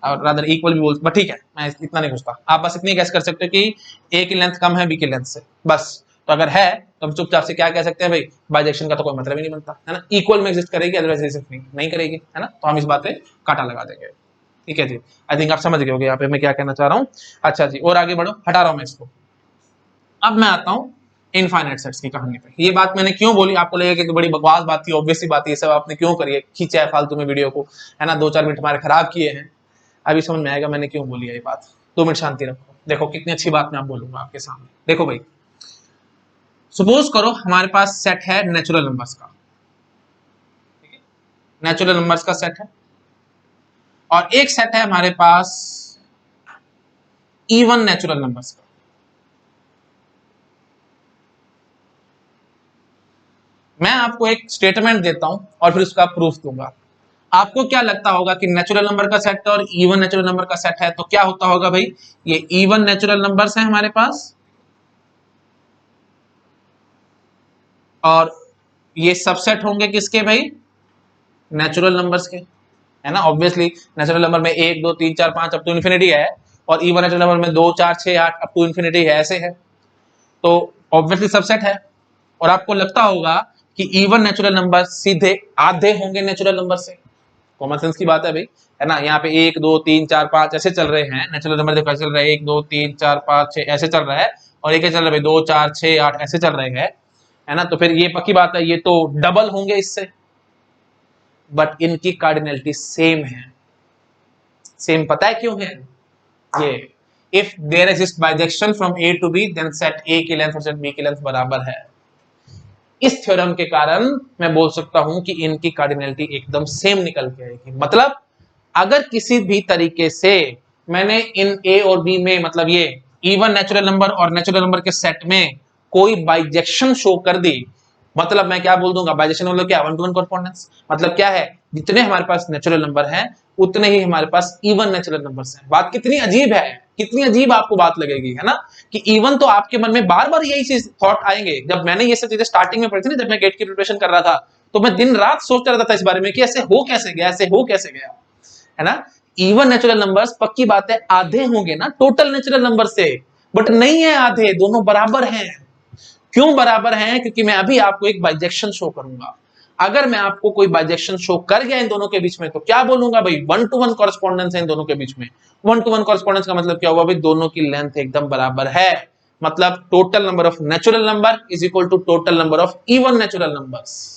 S1: और रादर इक्वल भी बोल, बट ठीक है मैं इतना नहीं पूछता। आप बस इतनी गैस कर सकते हो कि ए की लेंथ कम है बी की लेंथ से, बस। तो अगर है तो हम चुपचाप से क्या कह सकते हैं भाई, बाइजेक्शन का तो कोई मतलब ही नहीं बनता, है ना, इक्वल में एग्जिस्ट करेगी, अदरवाइज एग्जिस्ट नहीं करेगी, है ना। तो हम इस बात पे काटा लगा देंगे, ठीक है जी। आई थिंक आप समझ गए होंगे यहाँ पे मैं क्या कहना चाह रहा हूँ। अच्छा जी, और आगे बढ़ो, हटा रहा हूँ मैं इसको। अब मैं आता हूँ इनफाइनाइट सेट्स की कहानी पे। ये बात मैंने क्यों बोली, आपको लगेगा कि तो बड़ी बकवास बात थी, ऑब्वियस सी बात है, ये सब आपने क्यों करी है, खींचा है फालतू में वीडियो को, है ना, 2-4 मिनट हमारे खराब किए हैं। अभी समझ में आएगा मैंने क्यों बोली है ये बात। 2 मिनट शांति रखो, देखो कितनी अच्छी बात मैं आप बोलूंगा आपके सामने। देखो भाई, सपोज करो हमारे पास सेट है नेचुरल नंबर्स का, ठीक है, नेचुरल नंबर्स का सेट है, और एक सेट है हमारे पास इवन नेचुरल नंबर्स का। मैं आपको एक स्टेटमेंट देता हूं और फिर उसका प्रूफ दूंगा। आपको क्या लगता होगा कि नेचुरल नंबर का सेट और इवन नेचुरल नंबर का सेट है, तो क्या होता होगा भाई? ये इवन नेचुरल नंबर्स हैं हमारे पास, और ये सबसेट होंगे किसके भाई? नेचुरल नंबर्स के, है ना। ऑब्वियसली नेचुरल नंबर में 1 2 3 4 5 अप टू इन्फिनिटी है, और इवन नेचुरल नंबर में 2 4 6 8 अप टू इन्फिनिटी है, ऐसे है, तो ऑब्वियसली सबसेट है। और आपको लगता होगा कि इवन नेचुरल नंबर सीधे आधे होंगे नेचुरल नंबर से, कॉमन सेंस की बात है भाई, है ना। यहाँ पे 1 2 3 4 5 ऐसे चल रहे हैं, नेचुरल नंबर देखो ऐसे चल रहा है, 1 2 3 4 5 6 ऐसे चल रहा है, और एक चल रहा है 2 4 6 8 ऐसे चल रहे हैं, है ना। तो फिर ये पक्की बात है ये तो डबल होंगे इससे, बट इनकी कार्डिनलिटी सेम है। सेम पता है क्यों है? ये if there exist bijection from A to B, then set A की लेंथ और सेट बी की लेंथ बराबर है। इस थ्योरम के कारण मैं बोल सकता हूं कि इनकी कार्डिनलिटी एकदम सेम निकल के आएगी। मतलब अगर किसी भी तरीके से मैंने इन ए और बी में, मतलब ये इवन नेचुरल नंबर और नेचुरल नंबर के सेट में कोई बाइजेक्शन शो कर दी, मतलब मैं क्या बोल दूंगा, बाइजेक्शन मतलब क्या? 1 to 1 कॉरेस्पॉन्डेंस। मतलब क्या है, जितने हमारे पास नेचुरल नंबर हैं उतने ही हमारे पास इवन नेचुरल नंबर्स हैं। बात कितनी अजीब है, कितनी अजीब आपको बात लगेगी, है ना, कि इवन तो आपके मन में बार बार यही चीज थॉट आएंगे। जब मैंने ये सब चीजें स्टार्टिंग में पढ़ी थी ना, जब मैं गेट की प्रिपरेशन कर रहा था, तो मैं दिन रात सोचता रहता था इस बारे में कि ऐसे हो कैसे गया, ऐसे हो कैसे गया, है ना। इवन नेचुरल नंबर्स पक्की बात है आधे होंगे ना टोटल नेचुरल नंबर से, बट नहीं है आधे, दोनों बराबर हैं। क्यों बराबर हैं? क्योंकि मैं अभी आपको एक बाइजेक्शन शो करूंगा। अगर मैं आपको कोई बाइजेक्शन शो कर गया इन दोनों के बीच में तो क्या बोलूंगा भाई? 1 to 1 कॉरेस्पॉन्डेंस है इन दोनों के बीच में। 1 to 1 कॉरेस्पॉन्डेंस का मतलब क्या हुआ भाई? दोनों की लेंथ एकदम बराबर है। मतलब total number of natural number is equal to total number of even natural numbers.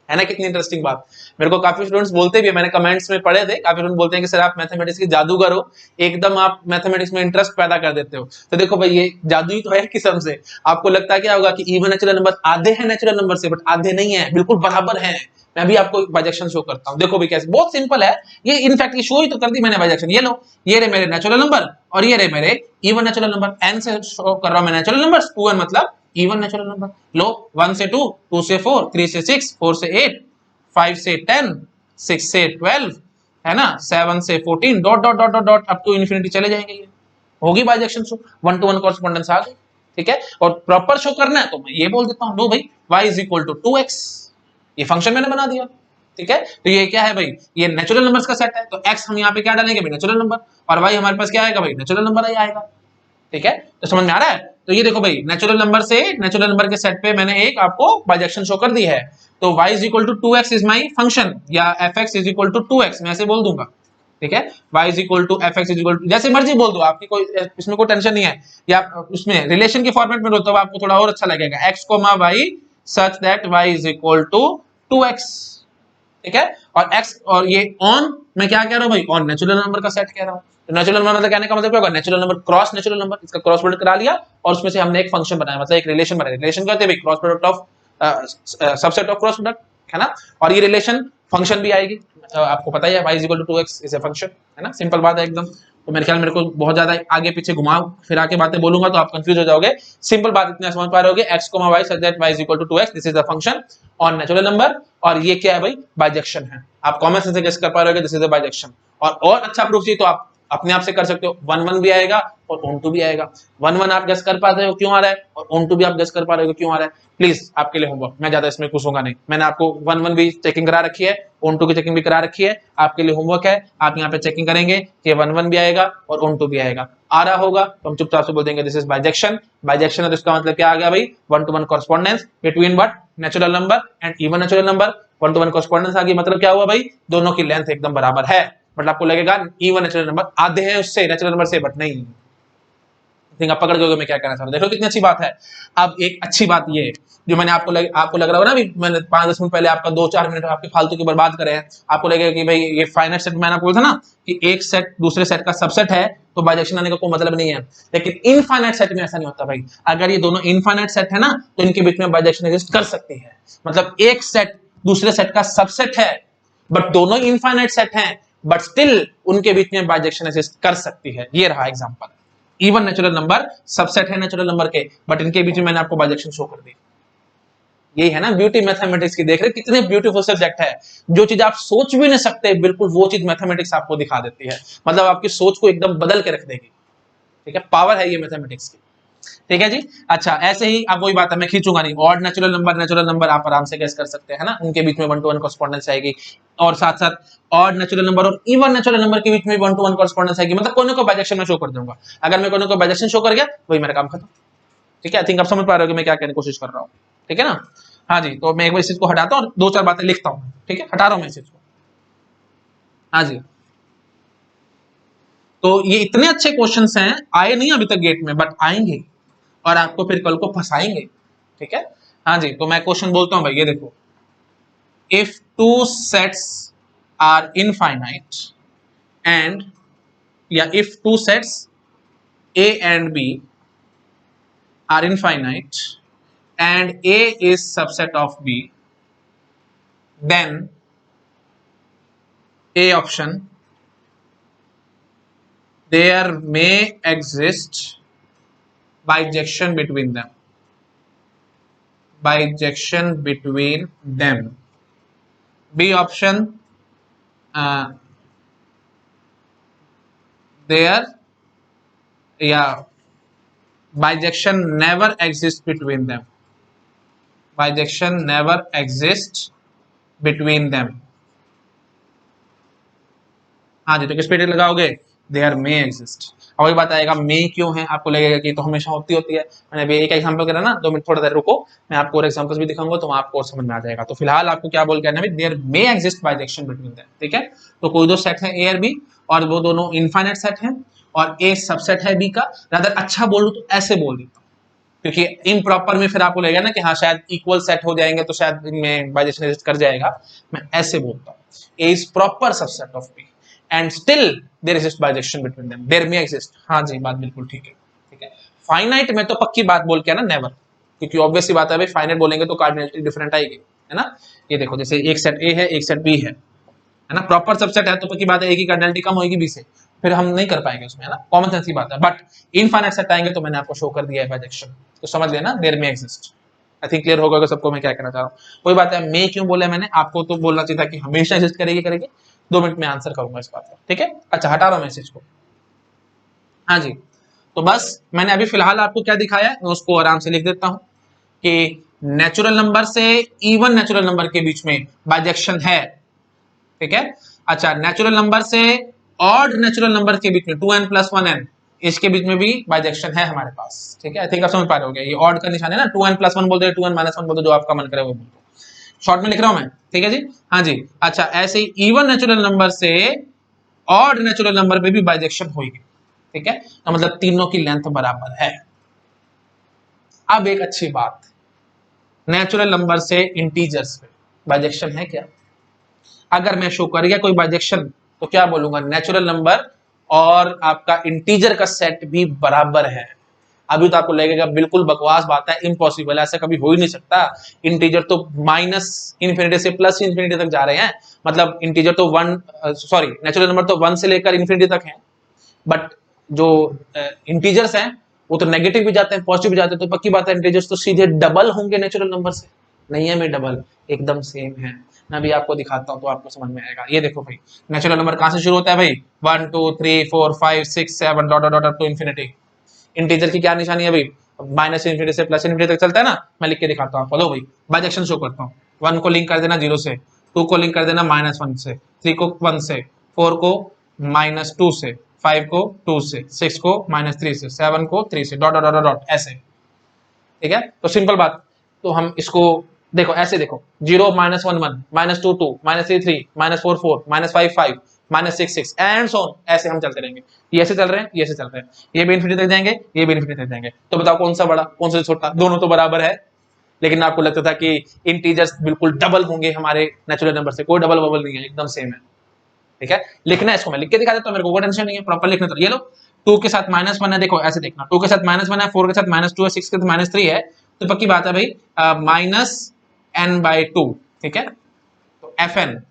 S1: है ना कितनी इंटरेस्टिंग बात। मेरे को काफी स्टूडेंट्स बोलते भी है, मैंने कमेंट्स में पढ़े थे, काफी स्टूडेंट बोलते हैं कि सर आप मैथमेटिक्स की जादूगर हो, एकदम आप मैथमेटिक्स में इंटरेस्ट पैदा कर देते हो। तो देखो भाई ये जादू ही तो है किस्म से। आपको लगता है क्या होगा कि इवन नेचुरल नंबर आधे हैं नेचुरल नंबर से, बट आधे नहीं है, बिल्कुल बराबर है। मैं भी आपको बाइजेक्शन शो करता हूं, देखो भी कैसे, बहुत सिंपल है ये। इनफैक्ट ये शो ही तो कर दी मैंने बाइजेक्शन। ये लो, ये रहे मेरे नेचुरल नंबर और ये रहे मेरे इवन नेचुरल नंबर। एन से शो कर रहा हूं मैं नेचुरल नंबर, 2n मतलब इवन नेचुरल नंबर। लो 1 से 2, 2 से 4, 3 से 6, 4 से 8, 5 से 10, 6 से 12, है ना, 7 से 14, dot dot dot dot dot up to infinity चले जाएंगे। ये होगी बाइजेक्शन शो, 1 to 1 कॉरेस्पॉन्डेंस आ गई। ठीक है, और प्रॉपर शो करना है तो मैं ये बोल देता हूं, लो भाई y is equal to 2x, ये फंक्शन मैंने बना दिया। ठीक है, तो ये क्या है भाई? ये नेचुरल नंबर्स का सेट है, तो x हम यहाँ पे क्या डालेंगे भाई? नेचुरल नंबर, और y हमारे पास क्या आएगा भाई? नेचुरल नंबर ही आएगा। ठीक है, तो समझ में आ रहा है? तो ये देखो भाई, नेचुरल नंबर से नेचुरल नंबर के सेट पे मैंने एक आपको बाइजेक्शन शो कर दी है। तो y is equal to 2x is my function, या fx is equal to 2x, मैं ऐसे बोल दूंगा। ठीक है, y is equal to fx is equal to, जैसे मर्जी बोल दो, आपकी कोई इसमें कोई टेंशन नहीं है। या उसमें रिलेशन के फॉर्मेट में दो तो आपको थोड़ा और अच्छा लगेगा, x, y such that y is equal to 2x। ठीक है, और x और ये ऑन, मैं क्या कह रहा हूं भाई? ऑन नेचुरल नंबर का सेट कह रहा हूं। तो नेचुरल नंबर मतलब कहने का मतलब क्या होगा? Natural number cross natural number, इसका क्रॉस प्रोडक्ट करा लिया और उसमें से हमने एक फंक्शन बनाया, मतलब एक रिलेशन बनाया। रिलेशन क्या होता है भाई? Cross product of subset of cross product, है ना। और ये रिलेशन फंक्शन भी आएगी, आपको पता ही है y is equal to 2x is a function, है ना। सिंपल बात है एकदम। तो मेरे ख्याल मेरे को बहुत ज्यादा आगे पीछे घुमा फिरा के बातें बोलूंगा तो आप कंफ्यूज हो जाओगे। सिंपल बात इतना समझ पा रहे होगे, x, y such that y is equal to 2x, this is the function on natural number. और ये क्या है भाई? बाइजेक्शन है। आप कॉमन सेंस से गेस कर पा रहे होगे, दिस इज द बाइजेक्शन। और अच्छा प्रूफ चाहिए तो आप अपने आप से कर सकते हो, 1 1 भी आएगा और ऑन टू भी आएगा। 1 1 आप गेस कर पाते हो क्यों आ रहा है, और ऑन टू भी आप गेस कर पा रहे हो क्यों आ रहा है। प्लीज आपके लिए होमवर्क, मैं ज्यादा इसमें घुसूंगा नहीं, मैंने आपको 1 1 भी चेकिंग करा रखी है, ऑन टू की चेकिंग भी करा रखी है, आपके लिए होमवर्क है। आप यहाँ पे चेकिंग करेंगे कि 1 1 भी आएगा और ऑन टू भी आएगा। आ रहा होगा तो हम चुपचाप से बोल देंगे दिस इज बाइजेक्शन। बाइजेक्शन है तो इसका मतलब क्या आ गया भाई? 1 to 1 correspondence between what? Natural number and even natural number. 1 to 1 correspondence आ गई, मतलब क्या हुआ भाई? दोनों की लेंथ एकदम बराबर है। बट आपको लगेगा इवन नेचुरल नंबर आधे हैं उससे, नेचुरल नंबर से, बट नहीं। थिंक आप पकड़ गए मैं क्या कहना चाह रहा हूं। देखो कितनी अच्छी बात है। अब एक अच्छी बात ये है, जो मैंने आपको लग रहा होगा ना, अभी मैंने 5-10 मिनट पहले आपका 2-4 मिनट आपके फालतू की बर्बाद करे हैं। आपको लगेगा कि भाई ये फाइनाइट सेट, मैंने आपको बोला था ना कि एक सेट दूसरे सेट का सबसेट है तो बाइजेक्शन आने का कोई मतलब नहीं है। लेकिन इनफाइनाइट सेट में ऐसा नहीं होता भाई। अगर ये दोनों इनफाइनाइट सेट है ना तो इनके बीच में बाइजेक्शन एग्जिस्ट कर सकती है। मतलब एक सेट दूसरे सेट का सबसेट है, बट दोनों इनफाइनाइट सेट हैं, बट स्टिल उनके बीच में बाइजेक्शन एग्जिस्ट कर सकती है। ये रहा example. Even natural number subset है नेचुरल नंबर के, बट इनके बीच में मैंने आपको बाइजेक्शन शो कर दी। यही है ना ब्यूटी मैथमेटिक्स की। देख रहे कितने ब्यूटीफुल सब्जेक्ट है, जो चीज आप सोच भी नहीं सकते बिल्कुल वो चीज मैथमेटिक्स आपको दिखा देती है। मतलब आपकी सोच को एकदम बदल के रख देगी। ठीक है, पावर है ये मैथमेटिक्स की। ठीक है जी। अच्छा, ऐसे ही अब वही बात है, मैं खींचूंगा नहीं। ऑड नेचुरल नंबर आप आराम से गेस कर सकते हैं ना, उनके बीच में 1 to 1 कॉरेस्पॉन्डेंस आएगी। और साथ साथ ऑड नेचुरल नंबर और इवन नेचुरल नंबर के बीच में 1 to 1 कॉरेस्पॉन्डेंस आएगी। मतलब कोने को बाइजेक्शन में शो कर दूंगा। अगर मैं कोने को बाइजेक्शन शो कर गया वही मेरा काम खत्म। ठीक है, आई थिंक आप समझ पा रहे हो कि मैं क्या कहने की कोशिश कर रहा हूँ। ठीक है ना। हाँ जी, तो मैं एक बार इस चीज को हटाता हूँ और 2-4 बातें लिखता हूँ। ठीक है, हटा रहा हूँ मैं इस चीज को। हाँ जी, तो ये इतने अच्छे क्वेश्चंस हैं, आए नहीं अभी तक गेट में, बट आएंगे और आपको फिर कल को फंसाएंगे। ठीक है। हाँ जी, तो मैं क्वेश्चन बोलता हूँ भाई, ये देखो। If two sets are infinite and, या if two sets A and B are infinite and A is subset of B, then A option, there may exist bijection between them. Bijection between them. B option, there, yeah, bijection never exists between them. Bijection never exists between them. हाँ जी, तो किस पे tick लगाओगे? There may exist. और वही बात आएगा मे क्यों है, आपको लगेगा कि तो हमेशा होती है। मैंने अभी एक एग्जांपल करा ना, 2 मिनट थोड़ा देर रुको, मैं आपको और एग्जांपल्स भी दिखाऊंगा तो आपको और समझ में आ जाएगा। तो फिलहाल आपको क्या बोल के आना है, there may exist bijection between them, ठीक है। तो कोई दो सेट है ए और बी, और वो दोनों इनफाइनाइट सेट हैं, और ए सबसेट है बी का। रादर अच्छा बोलूं तो ऐसे बोल देता हूं, क्योंकि इम्प्रॉपर में फिर आपको लगेगा ना कि हाँ शायद इक्वल सेट हो जाएंगे तो शायद इनमें बाइजेक्शन एग्जिस्ट कर जाएगा। मैं ऐसे बोलता हूँ, A is proper subset of B and still there exist bijection between them, there may exist. हाँ जी, बात बिल्कुल ठीक है, ठीक है। फाइनाइट में तो पक्की बात बोल के आना नेवर, क्योंकि ऑब्वियस सी बात है भाई, फाइनाइट बोलेंगे तो कार्डिनलिटी डिफरेंट आएगी, है ना। ये देखो जैसे एक सेट ए है, एक सेट बी है ना, प्रॉपर सबसेट है तो पक्की बात है एक ही कार्डिनलिटी कम होगी बी से, फिर हम नहीं कर पाएंगे उसमें, है ना, कॉमन सेंस की बात है। बट इनफाइनाइट सेट आएंगे तो मैंने आपको शो कर दिया है बाइजेक्शन, तो समझ लेना there may exist. I think clear होगा सबको मैं क्या कहना चाह रहा हूँ। कोई बात है, मे क्यों बोला मैंने आपको, तो बोलना चाहिए था कि हमेशा एग्जिस्ट करेगी करेगी। 2 मिनट में आंसर करूंगा इस बात का, ठीक है। अच्छा हटा रहा हूं मैसेज को। हाँ जी, तो बस मैंने अभी फिलहाल आपको क्या दिखाया है, मैं उसको आराम से लिख देता हूं कि नेचुरल नंबर से इवन नेचुरल नंबर के बीच में बाइजेक्शन है, ठीक है। अच्छा नेचुरल नंबर से ऑड नेचुरल नंबर के बीच में 2n + 1n, इसके बीच में भी बाइजेक्शन है हमारे पास, ठीक है। आई थिंक आप समझ पा रहे होंगे, ये ऑड का निशान है ना, 2n + 1 बोलते हैं, 2n - 1 बोलते, जो आपका मन करे वो बोलते, शॉर्ट में लिख रहा हूं मैं, ठीक है जी। हाँ जी, अच्छा ऐसे ही इवन नेचुरल नंबर से ऑड नेचुरल नंबर पे भी बाइजेक्शन होगी, ठीक है। तो मतलब तीनों की लेंथ बराबर है। अब एक अच्छी बात, नेचुरल नंबर से इंटीजर्स पे बाइजेक्शन है क्या? अगर मैं शो कर गया कोई बाइजेक्शन तो क्या बोलूंगा, नेचुरल नंबर और आपका इंटीजर का सेट भी बराबर है। अभी तो आपको लगेगा बिल्कुल बकवास बात है, इम्पॉसिबल है, ऐसा कभी हो ही नहीं सकता। इंटीजर तो -∞ से +∞ तक जा रहे हैं, मतलब इंटीजर तो नेचुरल नंबर तो 1 से लेकर ∞ तक है, बट जो इंटीजर्स हैं वो तो नेगेटिव भी जाते हैं, पॉजिटिव भी जाते हैं, तो पक्की बात है इंटीजर्स तो सीधे डबल होंगे नेचुरल नंबर से। नहीं है, मैं डबल एकदम सेम है। मैं भी आपको दिखाता हूं तो आपको समझ में आएगा। ये देखो भाई, नेचुरल नंबर कहां से शुरू होता है भाई, 1 2 3 4 5 6 7 dot dot dot to infinity. Integer की क्या निशानी है भाई, -∞ से +∞ तक चलता है ना। मैं लिख के दिखाता हूं, बोलो भाई, बाइजेक्शन शो करता हूँ। 1 को लिंक कर देना 0 से, 2 को लिंक कर देना -1 से, 3 को 1 से, 4 को -2 से, 5 को 2 से, 6 को -3 से, 7 को 3 से, डॉट डॉट डॉट डॉट ऐसे, ठीक है। तो सिंपल बात, तो हम इसको देखो ऐसे देखो, 0 -1 1 -2 2 -3 3 -4 4 -5 5 -6 6 एंड सो ऑन, ऐसे हम चलते रहेंगे। ये ऐसे चल रहे हैं, ये ऐसे चल रहे हैं, ये भी इन्फिनिटी तक जाएंगे, ये भी इन्फिनिटी तक जाएंगे। तो बताओ कौन सा बड़ा कौन सा छोटा, दोनों तो बराबर है। लेकिन आपको लगता था कि इंटीजर्स बिल्कुल डबल होंगे हमारे नेचुरल नंबर से, कोई डबल बबल नहीं है, एकदम सेम है, ठीक है। लिखना है इसको मैं लिख के दिखा देता हूं, मेरे को कोई टेंशन नहीं है, प्रॉपर लिखना। तो ये लो 2 के साथ -1 है, देखो ऐसे देखना, 2 के साथ -1 है, 4 के साथ -2 है, 6 के साथ -3 है, तो पक्की बात है भाई -n/2, ठीक है। तो fn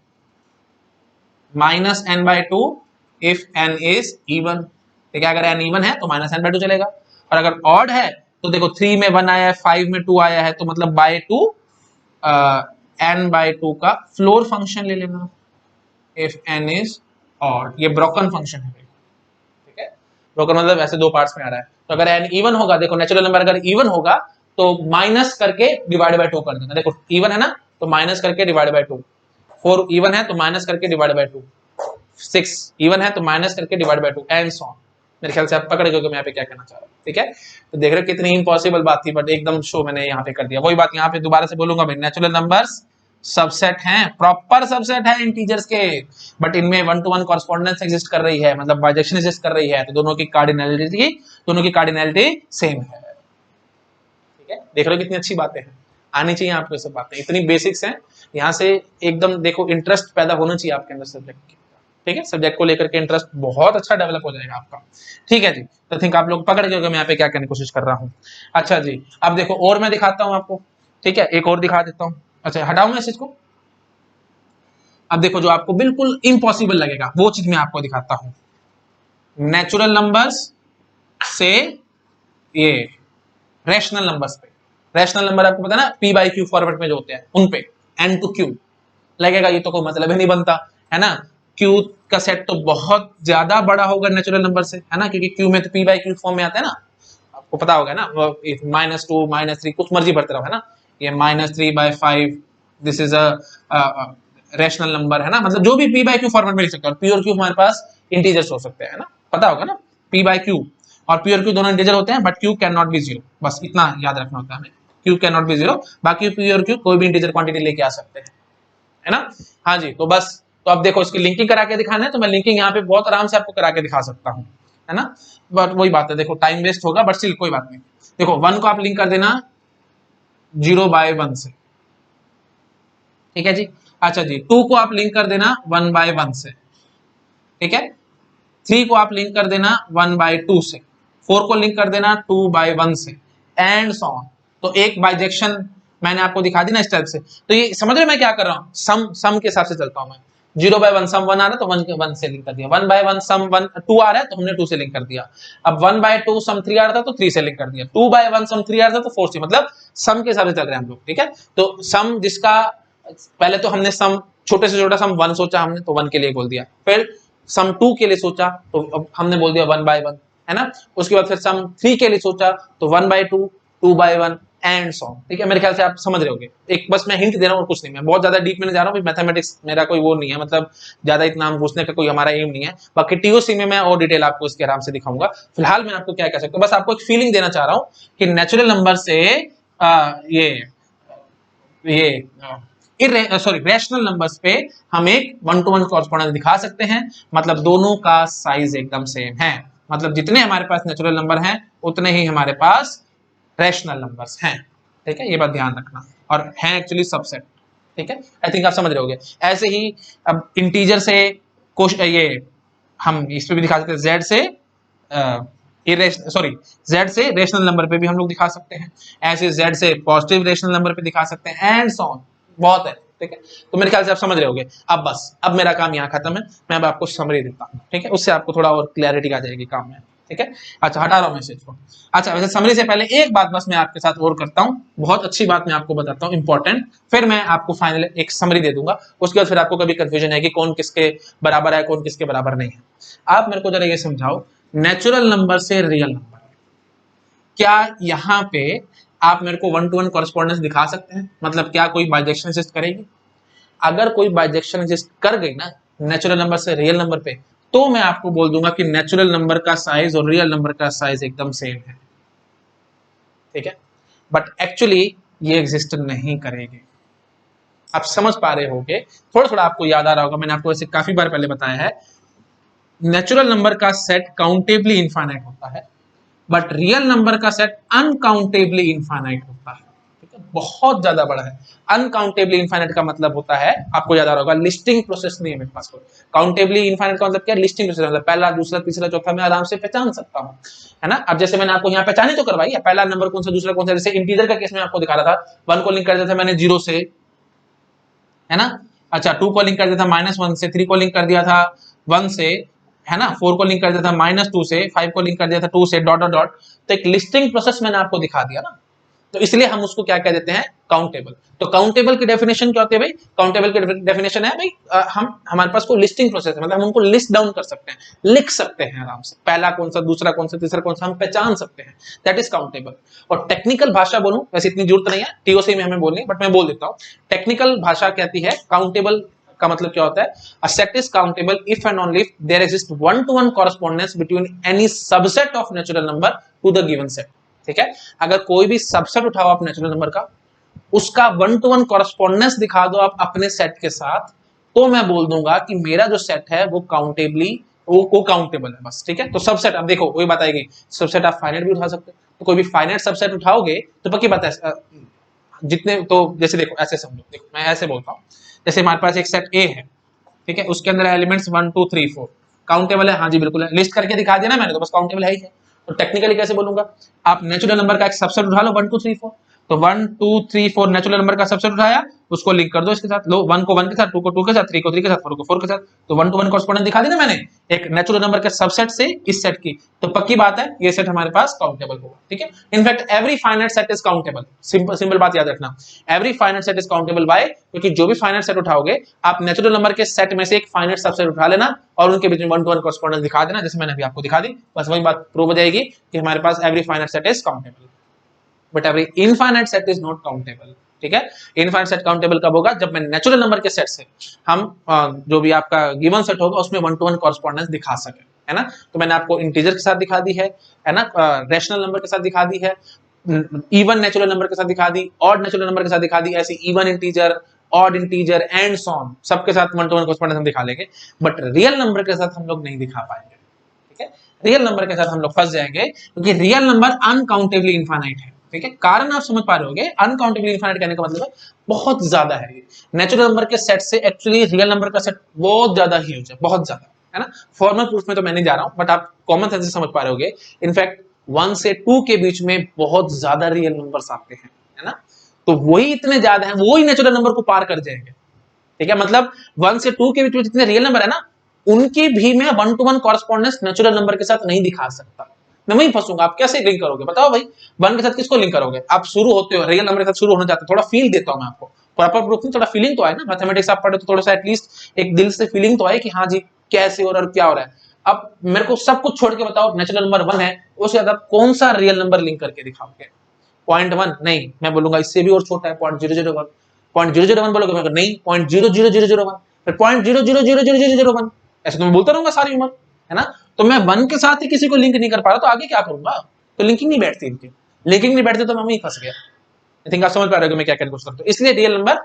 S1: -n/2 if n is even, ठीक है। अगर n इवन है तो -n/2 चलेगा, और अगर ऑड है तो देखो 3 में 1 आया है, 5 में 2 आया है, तो मतलब /2 n/2 का फ्लोर फंक्शन ले लेना इफ n इज ऑड। ये ब्रोकन फंक्शन है, ठीक है। ब्रोकन मतलब ऐसे दो पार्ट्स में आ रहा है। तो अगर n इवन होगा, देखो नेचुरल नंबर अगर इवन होगा तो माइनस करके डिवाइड बाय 2 कर देना। देखो इवन है ना, तो माइनस करके डिवाइड बाय 2, 4 इवन है तो माइनस करके डिवाइड बाय 2, 6 इवन है तो माइनस करके divide by 2 and so on. मेरे ख्याल से आप पकड़ गए कि मैं यहाँ पे क्या कहना चाह रहा हूँ, ठीक है। तो देख रहे हो कितनी इम्पॉसिबल बात थी, बट एकदम शो मैंने यहाँ पे कर दिया। वही बात यहाँ पे दोबारा से बोलूंगा भाई, नेचुरल नंबर्स सबसेट हैं, प्रॉपर सबसेट है इंटीजर्स के, बट इनमें 1 to 1 कॉरेस्पॉन्डेंस एग्जिस्ट कर रही है, मतलब बाइजेक्शन एग्जिस्ट कर रही है, तो दोनों की कार्डिनलिटी सेम है, ठीक है। देख रहे हो कितनी अच्छी बातें हैं, आनी चाहिए आपको ये सब बातें, इतनी बेसिक्स हैं। यहाँ से एकदम देखो इंटरेस्ट पैदा होना चाहिए आपके अंदर सब्जेक्ट की, ठीक है। सब्जेक्ट को लेकर के इंटरेस्ट बहुत अच्छा डेवलप हो जाएगा आपका, ठीक है जी। तो थिंक आप लोग पकड़ गए मैं यहाँ पे क्या करने की कोशिश कर रहा हूँ। अच्छा जी, अब देखो और मैं दिखाता हूँ आपको, ठीक है, एक और दिखा देता हूँ। अच्छा हटाऊं मैसेज को। अब देखो जो आपको बिल्कुल इम्पॉसिबल लगेगा वो चीज मैं आपको दिखाता हूं। नेचुरल नंबर्स से ये रैशनल नंबर्स पे, रैशनल नंबर आपको पता है ना p/q फॉर्मेट में जो होते हैं उन पे n to q लगेगा, ये तो कोई मतलब ही नहीं बनता है ना। q का सेट तो बहुत ज्यादा बड़ा होगा नेचुरल नंबर से, है ना, क्योंकि q में तो p/q फॉर्म में आता है ना, आपको पता होगा ना, -2 -3 कुछ मर्जी भरते रहो, है ना। ये -3/5 this is a rational number, है ना, मतलब जो भी p/q फॉर्मेट में लिख सकते हो। p और q हमारे पास इंटीजर्स हो सकते हैं, है ना, पता होगा ना, p बाय क्यू, और p और q दोनों इंटीजर होते हैं, but q can not be zero, बस इतना याद रखना होता है हमें, q can not be zero, बाकी p और q कोई भी इंटीजर क्वांटिटी लेके आ सकते हैं, है ना। हाँ जी, तो बस, तो अब देखो इसकी लिंकिंग करा के दिखाना है, तो मैं लिंकिंग यहाँ पे बहुत आराम से आपको करा के दिखा सकता हूँ, है ना। बट वही बात है, देखो टाइम वेस्ट होगा, बट स्टिल कोई बात नहीं। देखो 1 को आप लिंक कर देना 0/1 से, ठीक है जी। अच्छा जी, 2 को आप लिंक कर देना 1/1 से, ठीक है। 3 को आप लिंक कर देना 1/2 से, 4 को लिंक कर देना 2/1 से, एंड सो ऑन। तो एक बाइजेक्शन मैंने आपको दिखा दी ना इस टाइप से। तो ये समझ रहे मैं क्या कर रहा हूँ, सम के हिसाब से चलता हूँ मैं। 0/1 सम 1 आ रहा है तो 1 के 1 से लिंक कर दिया, 1/1 सम 1 2 आ रहा है तो हमने 2 से लिंक कर दिया। अब 1/2 सम 3 आ रहा था तो 3 से लिंक कर दिया, 2/1 सम 3 आ रहा था तो 4 से, मतलब सम के हिसाब से चल रहे हैं हम लोग, ठीक है। तो सम जिसका पहले तो हमने सम छोटे से छोटा सम 1 सोचा हमने, तो 1 के लिए बोल दिया, फिर सम 2 के लिए सोचा तो अब हमने बोल दिया 1/1, है ना। उसके बाद फिर सम 3 के लिए सोचा तो 1/2, 2/1 एंड सो, ठीक है। मेरे ख्याल से आप समझ रहे होंगे, एक बस मैं हिंट दे रहा हूँ और कुछ नहीं, मैं बहुत ज्यादा डीप में नहीं जा रहा हूँ, मैथमेटिक्स मेरा कोई वो नहीं है, मतलब ज्यादा इतना हम पूछने का कोई हमारा एम नहीं है। बाकी टीओसी में मैं और डिटेल आपको इसके आराम से दिखाऊंगा। फिलहाल मैं आपको क्या कह सकता हूँ, बस आपको एक फीलिंग देना चाह रहा हूँ कि नेचुरल नंबर से ये सॉरी रैशनल नंबर्स पे हम एक 1 to 1 कॉरेस्पॉन्डेंस दिखा सकते हैं, मतलब दोनों का साइज एकदम सेम है, मतलब जितने हमारे पास नेचुरल नंबर हैं उतने ही हमारे पास रैशनल नंबर्स हैं, ठीक है। ये बात ध्यान रखना, और हैं एक्चुअली सबसेट, ठीक है। आई थिंक आप समझ रहे होगे। ऐसे ही अब इंटीजर से ये हम इस पे भी दिखा सकते हैं, जेड से जेड से रेशनल नंबर पे भी हम लोग दिखा सकते हैं, ऐसे जेड से पॉजिटिव रेशनल नंबर पे दिखा सकते हैं, एंड सो ऑन, बहुत है, ठीक है। तो मेरे ख्याल से आप समझ रहे होगे। अब बस, अब मेरा काम यहाँ खत्म है, मैं अब आपको समरी देता हूँ, ठीक है, उससे आपको थोड़ा और क्लैरिटी आ जाएगी काम में, ठीक है। अच्छा, हटा रहा हूँ मैसेज को। अच्छा, वैसे समरी से पहले एक बात बस मैं आपके साथ और करता हूँ, बहुत अच्छी बात मैं आपको बताता हूँ, इंपॉर्टेंट, फिर मैं आपको फाइनल एक समरी दे दूंगा। उसके बाद फिर आपको कभी कंफ्यूजन है कि कौन किसके बराबर है, कौन किसके बराबर नहीं है। आप मेरे को जरा ये समझाओ, नेचुरल नंबर से रियल नंबर, क्या यहाँ पे आप मेरे को 1 to 1 कॉरेस्पॉन्डेंस दिखा सकते हैं, मतलब क्या कोई बाइजेक्शन एग्जिस्ट करेगी? अगर कोई बाइजेक्शन एग्जिस्ट कर गई ना नेचुरल नंबर से रियल नंबर पे, तो मैं आपको बोल दूंगा कि नेचुरल नंबर का साइज और रियल नंबर का साइज एकदम सेम है, ठीक है। बट एक्चुअली ये एग्जिस्ट नहीं करेगी। आप समझ पा रहे होगे, थोड़ा थोड़ा आपको याद आ रहा होगा, मैंने आपको ऐसे काफी बार पहले बताया है, नेचुरल नंबर का सेट काउंटेबली इनफाइनाइट होता है, बट रियल नंबर का सेट अनकाउंटेबली इनफाइनाइट होता है, ठीक है, बहुत ज्यादा बड़ा है। अनकाउंटेबली इनफाइनाइट का मतलब होता है, आपको याद आ रहा होगा, लिस्टिंग प्रोसेस नहीं है मेरे पास कोई। काउंटेबली इनफाइनाइट का मतलब क्या है? लिस्टिंग प्रोसेस, मतलब पहला, दूसरा, तीसरा, चौथा मैं आराम से पहचान सकता हूँ, है ना। अब जैसे मैंने आपको यहाँ पहचानी तो करवाई है, पहला नंबर कौन सा, दूसरा कौन सा, जैसे इंटीजर का केस में आपको दिखा रहा था, 1 को लिंक कर दिया था मैंने 0 से, है ना। अच्छा, 2 को लिंक कर दिया था -1 से, 3 को लिंक कर दिया था 1 से, है ना, 4 को लिंक कर दिया था -2 से, 5 को लिंक कर दिया था 2 से, डॉट डॉट डॉट। तो एक लिस्टिंग प्रोसेस मैंने आपको दिखा दिया ना, तो इसलिए हम उसको क्या कह देते हैं, काउंटेबल। तो काउंटेबल की डेफिनेशन क्या होती है भाई? काउंटेबल की डेफिनेशन है भाई, हम हमारे पास कोई लिस्टिंग प्रोसेस है, मतलब हम उनको लिस्ट डाउन कर सकते हैं, लिख सकते हैं आराम से, पहला कौन सा, दूसरा कौन सा, तीसरा कौन सा, हम पहचान सकते हैं, दैट इज काउंटेबल। और टेक्निकल भाषा बोलूं, वैसे इतनी जरूरत नहीं है टीओसी में हमें बोलनी, बट मैं बोल देता हूं, टेक्निकल भाषा कहती है काउंटेबल का मतलब क्या होता है, a set is countable if and only if there exists 1 to 1 correspondence between any subset of natural number to the given set, ठीक है। अगर कोई भी सबसेट उठाओ आप नेचुरल नंबर का, उसका 1 to 1 कॉरेस्पॉन्डेंस दिखा दो आप अपने सेट के साथ, तो मैं बोल दूंगा कि मेरा जो सेट है वो काउंटेबली, वो काउंटेबल है, बस, ठीक है। तो सबसेट, अब देखो वही बात आएगी, सबसेट आप फाइनाइट भी उठा सकते हो, तो कोई भी फाइनाइट सबसेट उठाओगे तो पक्की बात है, जितने, तो जैसे देखो ऐसे समझो, देखो मैं ऐसे बोलता हूँ, जैसे हमारे पास एक सेट ए है, ठीक है, उसके अंदर एलिमेंट्स 1 2 3 4 काउंटेबल है, हाँ जी बिल्कुल है, लिस्ट करके दिखा दिया ना मैंने, तो बस काउंटेबल है ही है। तो टेक्निकली कैसे बोलूंगा, आप नेचुरल नंबर का एक सबसेट उठा लो 1 2 3 4, तो 1 2 3 4 नेचुरल नंबर का सबसेट उठाया, उसको लिंक कर दो इसके साथ, लो 1 को 1 के साथ, 2 को 2 के साथ, 3 को 3 के साथ, 4 को 4 के साथ, तो 1 to 1 कॉरेस्पॉन्डेंस दिखा दी ना मैंने एक नेचुरल नंबर के सबसेट से इस सेट की, तो पक्की बात है ये सेट हमारे पास काउंटेबल होगा, ठीक है। In fact every finite set is countable, simple simple बात याद रखना, every finite set is countable, by, क्योंकि जो भी फाइनाइट सेट उठाओगे आप नेचुरल नंबर के सेट में से एक फाइनाइट सबसेट उठा लेना और उनके बीच में 1 to 1 कॉरेस्पॉन्डेंस दिखा देना, जैसे मैंने अभी आपको दिखा दी, बस वही बात प्रूव हो जाएगी कि हमारे पास every finite set is countable, but every infinite set is not countable, ठीक है। इनफाइनाइट सेट काउंटेबल कब होगा, जब मैं नेचुरल नंबर के सेट से हम जो भी आपका गिवन सेट होगा उसमें 1 to 1 कॉरेस्पॉन्डेंस दिखा सके, है ना। तो मैंने आपको इंटीजर के साथ दिखा दी है ना, रैशनल नंबर के साथ दिखा दी है, इवन नेचुरल नंबर के साथ दिखा दी, ऑड नेचुरल नंबर के साथ दिखा दी, ऐसे even integer, odd integer and so on सबके साथ वन टू वन कॉरेस्पॉन्डेंस हम दिखा लेंगे, बट रियल नंबर के साथ हम लोग नहीं दिखा पाएंगे। ठीक है, रियल नंबर के साथ हम लोग फंस जाएंगे क्योंकि रियल नंबर अनकाउंटेबली इनफाइनाइट है। ठीक है, कारण आप समझ पा रहे होगे, अनकाउंटेबली इनफाइनाइट कहने का मतलब है बहुत ज्यादा है। ये नेचुरल नंबर के सेट से एक्चुअली रियल नंबर का सेट बहुत ज्यादा ह्यूज है, बहुत ज्यादा, है ना। फॉर्मल प्रूफ में तो मैं नहीं जा रहा हूं, बट आप कॉमन सेंस से समझ पा रहे होगे। इनफैक्ट 1 से 2 के बीच में बहुत ज्यादा रियल नंबर्स आते हैं, है ना। तो वही इतने ज्यादा हैं, वही नेचुरल नंबर को पार कर जाएंगे। ठीक है, मतलब 1 से 2 के बीच में जितने रियल नंबर है ना, उनकी भी मैं 1 to 1 कॉरेस्पॉन्डेंस नेचुरल नंबर के साथ नहीं दिखा सकता। मैं वहीं फंसूंगा। आप कैसे लिंक करोगे बताओ भाई, 1 के साथ किसको लिंक करोगे? आप शुरू होते हो रियल नंबर के साथ शुरू होना चाहते हो, थोड़ा फील देता हूं मैं आपको, प्रॉपर प्रूफ नहीं, थोड़ा फीलिंग तो आए ना। मैथमेटिक्स आप पढ़े तो थोड़ा सा एटलीस्ट एक दिल से फीलिंग तो आए कि हाँ जी कैसे हो रहा है और क्या हो रहा है। अब मेरे को सब कुछ छोड़ के बताओ, नेचुरल नंबर 1 है, उससे ज्यादा कौन सा रियल नंबर लिंक करके दिखाओगे? 0.1 नहीं, मैं बोलूंगा इससे भी और छोटा है 0.001, 0.001 बोलोगे मैं नहीं 0.00001, फिर 0.0000001, ऐसे तो मैं बोलता रहूंगा सारी उम्र, है ना। तो मैं 1 के साथ ही किसी को लिंक नहीं कर पा रहा तो आगे क्या करूंगा? तो लिंकिंग नहीं बैठती, इनकी लिंकिंग नहीं बैठती तो मैं वहीं फंस गया। आई थिंक आप समझ पा रहे हो मैं क्या कहने की कोशिश करता हूं। इसलिए रियल नंबर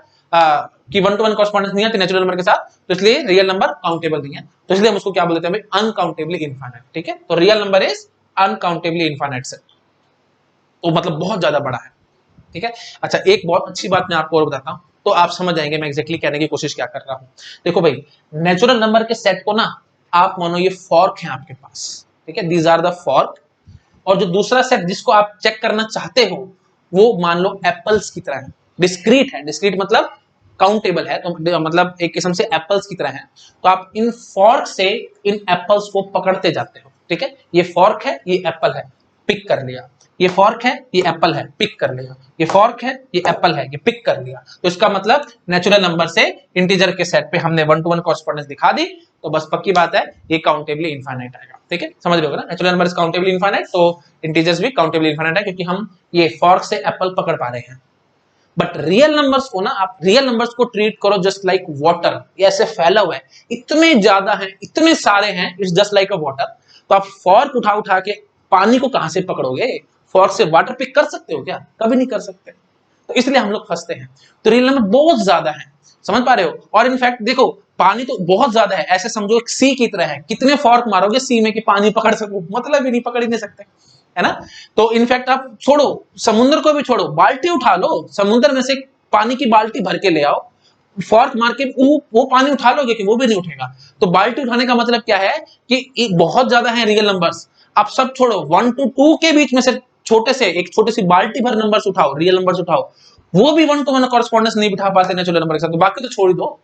S1: की 1 to 1 कॉरेस्पॉन्डेंस नहीं आती नेचुरल नंबर के साथ, तो इसलिए रियल नंबर काउंटेबल नहीं है, तो इसलिए हम उसको क्या बोलते हैं भाई? Uncountably infinite. ठीक है, तो real number is uncountably infinite set, तो मतलब बहुत ज्यादा बड़ा है। ठीक है, अच्छा एक बहुत अच्छी बात मैं आपको और बताता हूं तो आप समझ जाएंगे मैं एग्जैक्टली कहने की कोशिश क्या कर रहा हूं। देखो भाई, नेचुरल नंबर के सेट को ना आप मानो ये फॉर्क है आपके पास। ठीक है, दीज आर द फॉर्क, और जो दूसरा सेट जिसको आप चेक करना चाहते हो वो मान लो एप्पल्स की तरह है, डिस्क्रीट है। डिस्क्रीट मतलब काउंटेबल है, तो मतलब एक किस्म से एप्पल्स की तरह है। तो आप इन फॉर्क से इन एप्पल्स को पकड़ते जाते हो। ठीक है, ये फॉर्क है, ये एप्पल है, पिक कर लिया। ये फॉर्क है, ये एप्पल है, पिक कर लिया। ये फॉर्क है, ये एप्पल है, ये पिक कर लिया। तो इसका मतलब नेचुरल नंबर से इंटीजर के सेट पे हमने 1 to 1 कॉरेस्पॉन्डेंस दिखा दी, तो बस पक्की बात है ये काउंटेबली इनफाइनाइट आएगा। ठीक है, समझ रहे हो ना, natural number is countably infinite, तो इंटीजर्स भी काउंटेबली इनफाइनाइट है क्योंकि हम ये फॉर्क से एप्पल पकड़ पा रहे हैं। बट रियल नंबर्स को ना आप रियल नंबर्स को ट्रीट करो जस्ट लाइक वाटर, ये ऐसे फैला हुआ है, इतने ज्यादा है, इतने सारे हैं, it's just like a water. तो आप फॉर्क उठा उठा के पानी को कहां से पकड़ोगे? फॉर्क से वाटर पिक कर सकते हो क्या? कभी नहीं कर सकते। तो इसलिए हम लोग फंसते हैं। तो रियल नंबर बहुत ज्यादा है, समझ पा रहे हो। और इनफैक्ट देखो पानी तो बहुत ज्यादा है, ऐसे समझो एक सी की तरह है, कितने फॉर्क मारोगे सी में कि पानी पकड़ सको? मतलब ही नहीं, पकड़ ही नहीं सकते, है ना। तो इनफैक्ट आप छोड़ो समुद्र को भी छोड़ो, बाल्टी उठा लो, समुद्र में से पानी की बाल्टी भर के ले आओ, फॉर्क मार के वो पानी उठा लोगे कि? वो भी नहीं उठेगा। तो बाल्टी उठाने का मतलब क्या है कि बहुत ज्यादा है रियल नंबर्स। आप सब छोड़ो, 1 to 2 के बीच में से छोटे से एक छोटी सी बाल्टी भर नंबर्स उठाओ, रियल नंबर्स उठाओ, वो भी 1 to 1 कॉरेस्पॉन्डेंस नहीं बिठा पाते नेचुरल नंबर के साथ, तो बाकी तो छोड़ ही दो।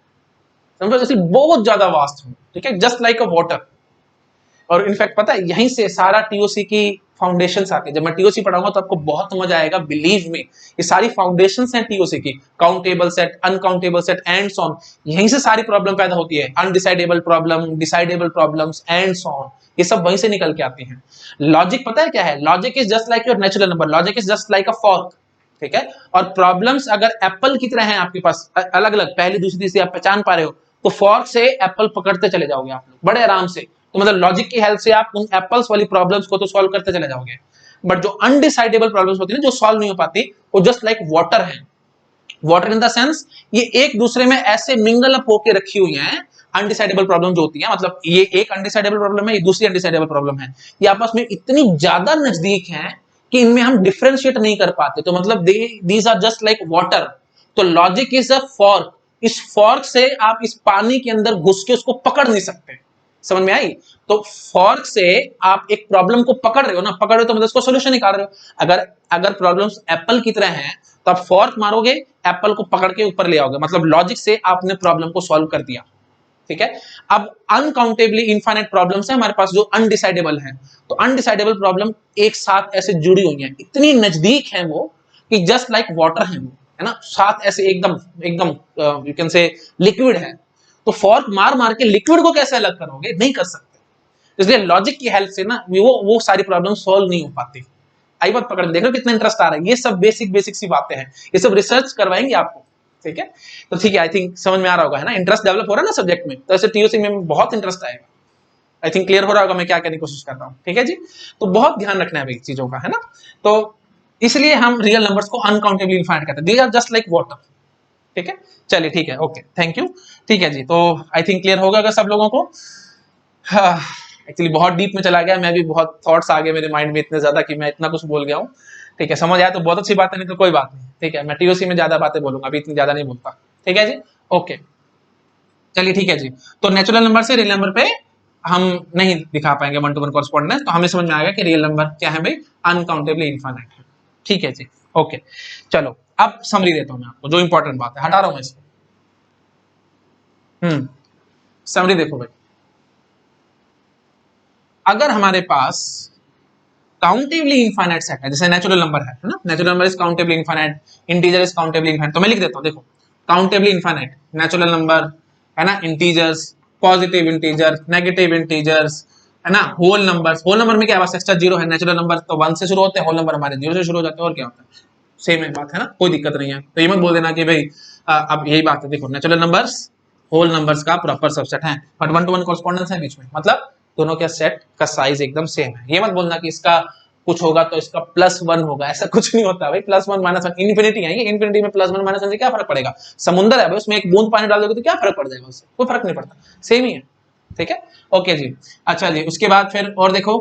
S1: समझो, जैसे बहुत ज्यादा वास्ट है। ठीक है, जस्ट लाइक अ वाटर। और इनफैक्ट पता है यहीं से सारा टीओसी की फाउंडेशंस आके, जब मैं टीओसी पढ़ाऊंगा तो आपको बहुत मजा आएगा, बिलीव मी। ये सारी फाउंडेशंस हैं टीओसी की, countable set, uncountable set and so on. यहीं से सारी प्रॉब्लम पैदा होती है, undecidable problem, decidable problems and so on, ये सब वहीं से निकल के आती हैं। लॉजिक पता है क्या है? Logic is just like your natural number, logic is just like a fork. ठीक है, और प्रॉब्लम्स अगर एप्पल की तरह हैं आपके पास, अलग अलग पहली दूसरी तीसरी आप पहचान पा रहे हो, तो फॉर्क से एप्पल पकड़ते चले जाओगे आप लोग बड़े आराम से। तो मतलब लॉजिक की हेल्प से आप उन एप्पल्स वाली प्रॉब्लम्स को तो सॉल्व करते चले जाओगे। बट जो अनडिसाइडेबल प्रॉब्लम्स होती है ना, जो सॉल्व नहीं हो पाती, वो जस्ट लाइक वाटर है। वाटर इन द सेंस ये एक दूसरे में ऐसे मिंगल अप होके रखी हुई हैं। अनडिसाइडेबल प्रॉब्लम जो होती है, मतलब ये एक अनडिसाइडेबल प्रॉब्लम है, ये दूसरी अनडिसाइडेबल प्रॉब्लम है, ये आपस में इतनी ज्यादा नजदीक हैं कि इनमें हम डिफरेंशिएट नहीं कर पाते। तो मतलब these are just like water. तो लॉजिक इज अ फॉर्क, इस फॉर्क से आप इस पानी के अंदर घुस के उसको पकड़ नहीं सकते। समझ में आई? तो फॉर्क से आप एक प्रॉब्लम को पकड़ रहे हो ना, पकड़ रहे हो तो मतलब उसको सॉल्यूशन निकाल रहे हो। अगर प्रॉब्लम्स एप्पल की तरह हैं तो आप फॉर्क मारोगे, एप्पल को पकड़ के ऊपर ले आओगे, मतलब लॉजिक से आपने प्रॉब्लम को सॉल्व कर दिया। ठीक है, अब अनकाउंटेबली इनफाइनाइट प्रॉब्लम्स है हमारे पास जो अनडिसाइडेबल है। तो अनडिसाइडेबल प्रॉब्लम एक साथ ऐसे जुड़ी हुई है, इतनी नजदीक है वो कि जस्ट लाइक वाटर है वो, है ना, साथ ऐसे एकदम एकदम यू कैन से लिक्विड है। तो फॉर्क मार मार के लिक्विड को कैसे अलग करोगे? नहीं कर सकते। इसलिए लॉजिक की हेल्प से ना वो सारी प्रॉब्लम सॉल्व नहीं हो पाती। आई बात पकड़, देख रहे हो कितना इंटरेस्ट आ रहा है? ये सब बेसिक सी बातें हैं, ये सब रिसर्च करवाएंगे आपको। ठीक है, तो ठीक है, आई थिंक समझ में आ रहा होगा, है ना, इंटरेस्ट डेवलप हो रहा है ना सब्जेक्ट में, तो ऐसे टीओसी में बहुत इंटरेस्ट आएगा। आई थिंक क्लियर हो रहा होगा मैं क्या कहने की कोशिश कर रहा हूँ, ठीक है जी। तो बहुत ध्यान रखना है भाई चीजों का, है ना। तो इसलिए हम रियल नंबर्स को अनकाउंटेबली इनफाइनाइट कहते हैं, they are just like water, ठीक है। चलिए ठीक है, ओके, थैंक यू, ठीक है जी। तो आई थिंक क्लियर होगा अगर सब लोगों को। एक्चुअली बहुत डीप में चला गया, मैं भी बहुत थॉट्स आ गए मेरे माइंड में इतने ज्यादा कि मैं इतना कुछ बोल गया हूँ, ठीक है। समझ आया तो बहुत अच्छी बात है, नहीं तो कोई बात नहीं, ठीक है। मैं टीओसी में ज्यादा बातें बोलूंगा, अभी इतनी ज्यादा नहीं बोलता, ठीक है जी, ओके। चलिए ठीक है जी। तो नेचुरल नंबर से रियल नंबर पे हम नहीं दिखा पाएंगे वन टू वन कॉरेस्पॉन्डेंस, तो हमें समझ में आएगा कि रियल नंबर क्या है भाई, अनकाउंटेबली इनफाइनाइट है, ठीक है जी, ओके। चलो अब समरी देता हूं मैं आपको, जो इंपॉर्टेंट बात है हटा रहा हूं मैं इसको। समरी देखो भाई, अगर हमारे पास काउंटेबली इनफाइनाइट सेट है, जैसे नेचुरल नंबर है ना, natural number is countably infinite, integer is countably infinite, तो मैं लिख देता हूं, देखो काउंटेबली इनफाइनाइट नेचुरल नंबर है ना, integers, positive integer, negative integers, है ना, होल नंबर्स, होल नंबर में क्या बस एक्स्ट्रा जीरो है, नेचुरल नंबर तो 1 से शुरू होते हैं, होल नंबर हमारे 0 से शुरू हो जाते हैं, और क्या होता है, सेम है बात, है ना, कोई दिक्कत नहीं है। तो ये मत बोल देना कि भाई अब यही बात है, देखो नेचुरल नंबर्स होल नंबर्स का प्रॉपर सबसेट है, but one two one correspondence है बीच में, मतलब दोनों के सेट का साइज एकदम सेम है। ये मत बोलना कि इसका कुछ होगा तो इसका +1 होगा, ऐसा कुछ नहीं होता भाई, +1 -1 इन्फिनिटी है, इन्फिनिटी में +1 -1 से क्या फर्क पड़ेगा, समुंदर है भाई, उसमें एक बूंद पानी डाल दोगे तो क्या फर्क पड़ जाएगा, उससे कोई फर्क नहीं पड़ता, सेम ही है, ठीक है, ओके जी। अच्छा जी, उसके बाद फिर और देखो,